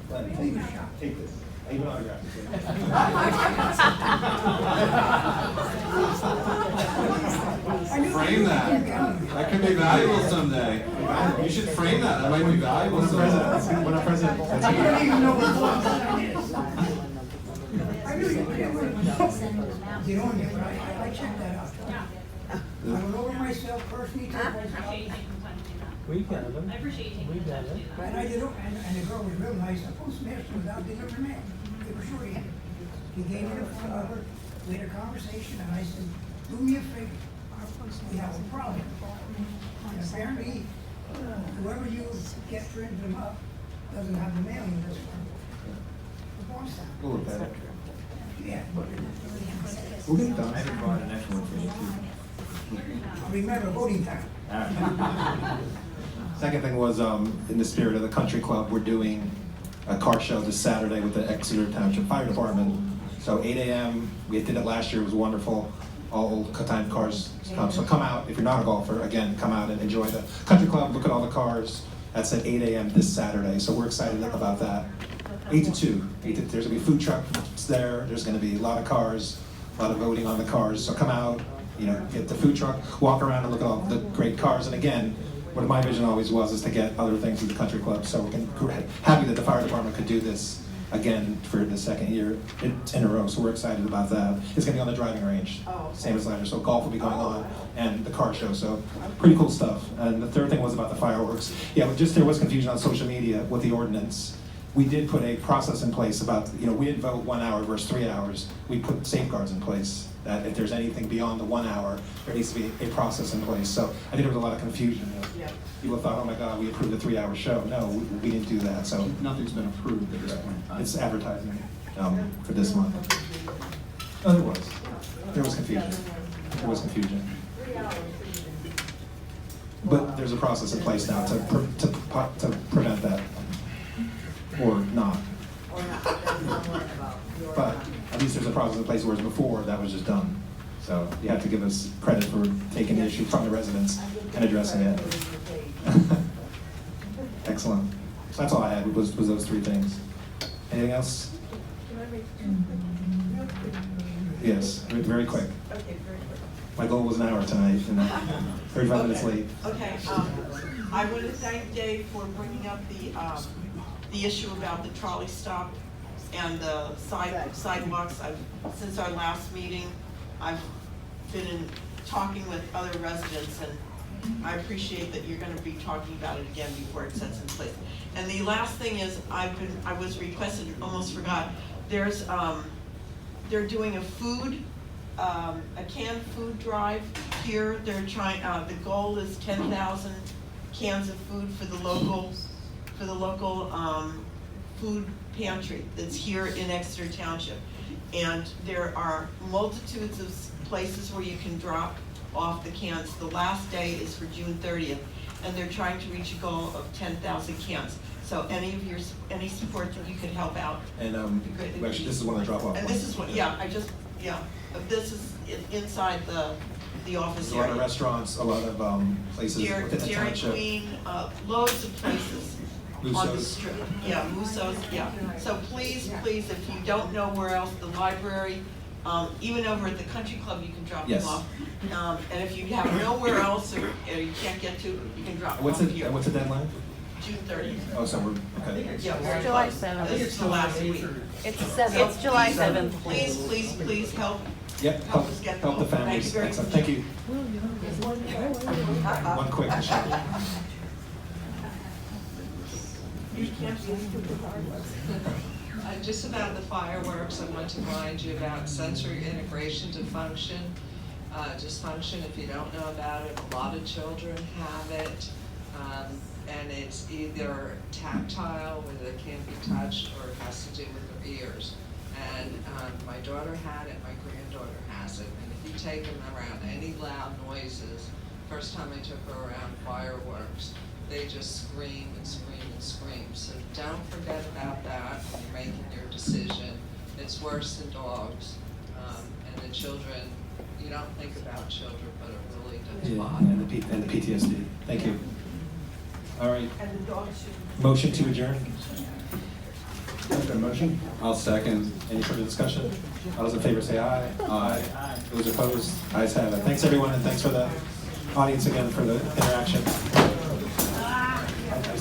Glenn, take this. I even autographed Frame that. That could be valuable someday. You should frame that. That might be valuable someday. When I'm president. I don't even know what Warrenstown is. I knew you would get on there, but I checked that out. I went over myself personally too. I appreciate you taking the time to do that. We got them. I appreciate you taking the time to do that. And I did, and the girl was real nice, the postmaster was out delivering mail, they were short-handed. He gave me the phone number, we had a conversation, and I said, do me a favor, we have a problem. And apparently, whoever you get printed them up doesn't have the mailing list for Warrenstown. We'll look at it. Yeah. We'll get it done. I haven't brought an extra one for you too. Remember voting time. All right. Second thing was, in the spirit of the country club, we're doing a car show this Saturday with the Exeter Township Fire Department. So 8 a.m., we did it last year, it was wonderful. All old-time cars come, so come out. If you're not a golfer, again, come out and enjoy the country club, look at all the cars. That's at 8 a.m. this Saturday, so we're excited about that. 8 to 2, there's gonna be food trucks there, there's gonna be a lot of cars, a lot of voting on the cars, so come out, you know, get the food truck, walk around and look at all the great cars. And again, what my vision always was is to get other things to the country club, so we're happy that the fire department could do this again for the second year in a row, so we're excited about that. It's gonna be on the driving range, same as last year, so golf will be going on, and the car show, so pretty cool stuff. And the third thing was about the fireworks. Yeah, just there was confusion on social media with the ordinance. We did put a process in place about, we didn't vote 1 hour versus 3 hours. We put safeguards in place, that if there's anything beyond the 1 hour, there needs to be a process in place. So I think there was a lot of confusion. People thought, oh my God, we approved a 3-hour show. No, we didn't do that, so. Nothing's been approved at this point. It's advertising for this month. Oh, there was. There was confusion. There was confusion. But there's a process in place now to prevent that, or not. But at least there's a process in place, whereas before that was just done. So you have to give us credit for taking the issue from the residents and addressing it. Excellent. So that's all I had, was those 3 things. Anything else? Yes, very quick. Okay, very quick. My goal was an hour tonight, and 35 minutes late. Okay, I want to thank Dave for bringing up the issue about the trolley stop and the sidewalks. Since our last meeting, I've been talking with other residents, and I appreciate that you're gonna be talking about it again before it sets in place. And the last thing is, I was requested, almost forgot, they're doing a canned food drive here. They're trying, the goal is 10,000 cans of food for the local food pantry that's here in Exeter Township. And there are multitudes of places where you can drop off the cans. The last day is for June 30th, and they're trying to reach a goal of 10,000 cans. So any support that you could help out. And actually, this is one of the drop-off. And this is what, this is inside the office There's a lot area. of restaurants, a lot of places within the Dairy township. Queen, loads of places on the Musso's. strip. Yeah, Musso's, yeah. So please, if you don't know where else, the library, even over at the country club, you can drop Yes. them off. And if you have nowhere else or you can't get to, you can drop them What's off the here. deadline? June 30th. Oh, so we're, okay. Yeah, very July close. 7th. This is the last week. It's July 7th. Please help. Yep, Help us get help the going. families. Thank you very Excellent. much. Thank you. One quick, Michelle. You can't be Just about the fireworks, I want to remind you about sensory integration to function. Dysfunction, if you don't know about it, a lot of children have it. And it's either tactile, where they can't be touched, or it has to do with their ears. And my daughter had it, my granddaughter has it. And if you take them around any loud noises, first time I took her around fireworks, they just scream and scream and scream. So don't forget about that when you're making your decision. It's worse than dogs. And the children, you don't think about children, but it really does Yeah, bother. and the PTSD. Thank you. All right. And the dogs should. Motion to adjourn. Motion? I'll second. Any further discussion? All those in favor say aye. Aye. Those opposed? Ayes have it. Thanks everyone, and thanks for the audience again for the interaction.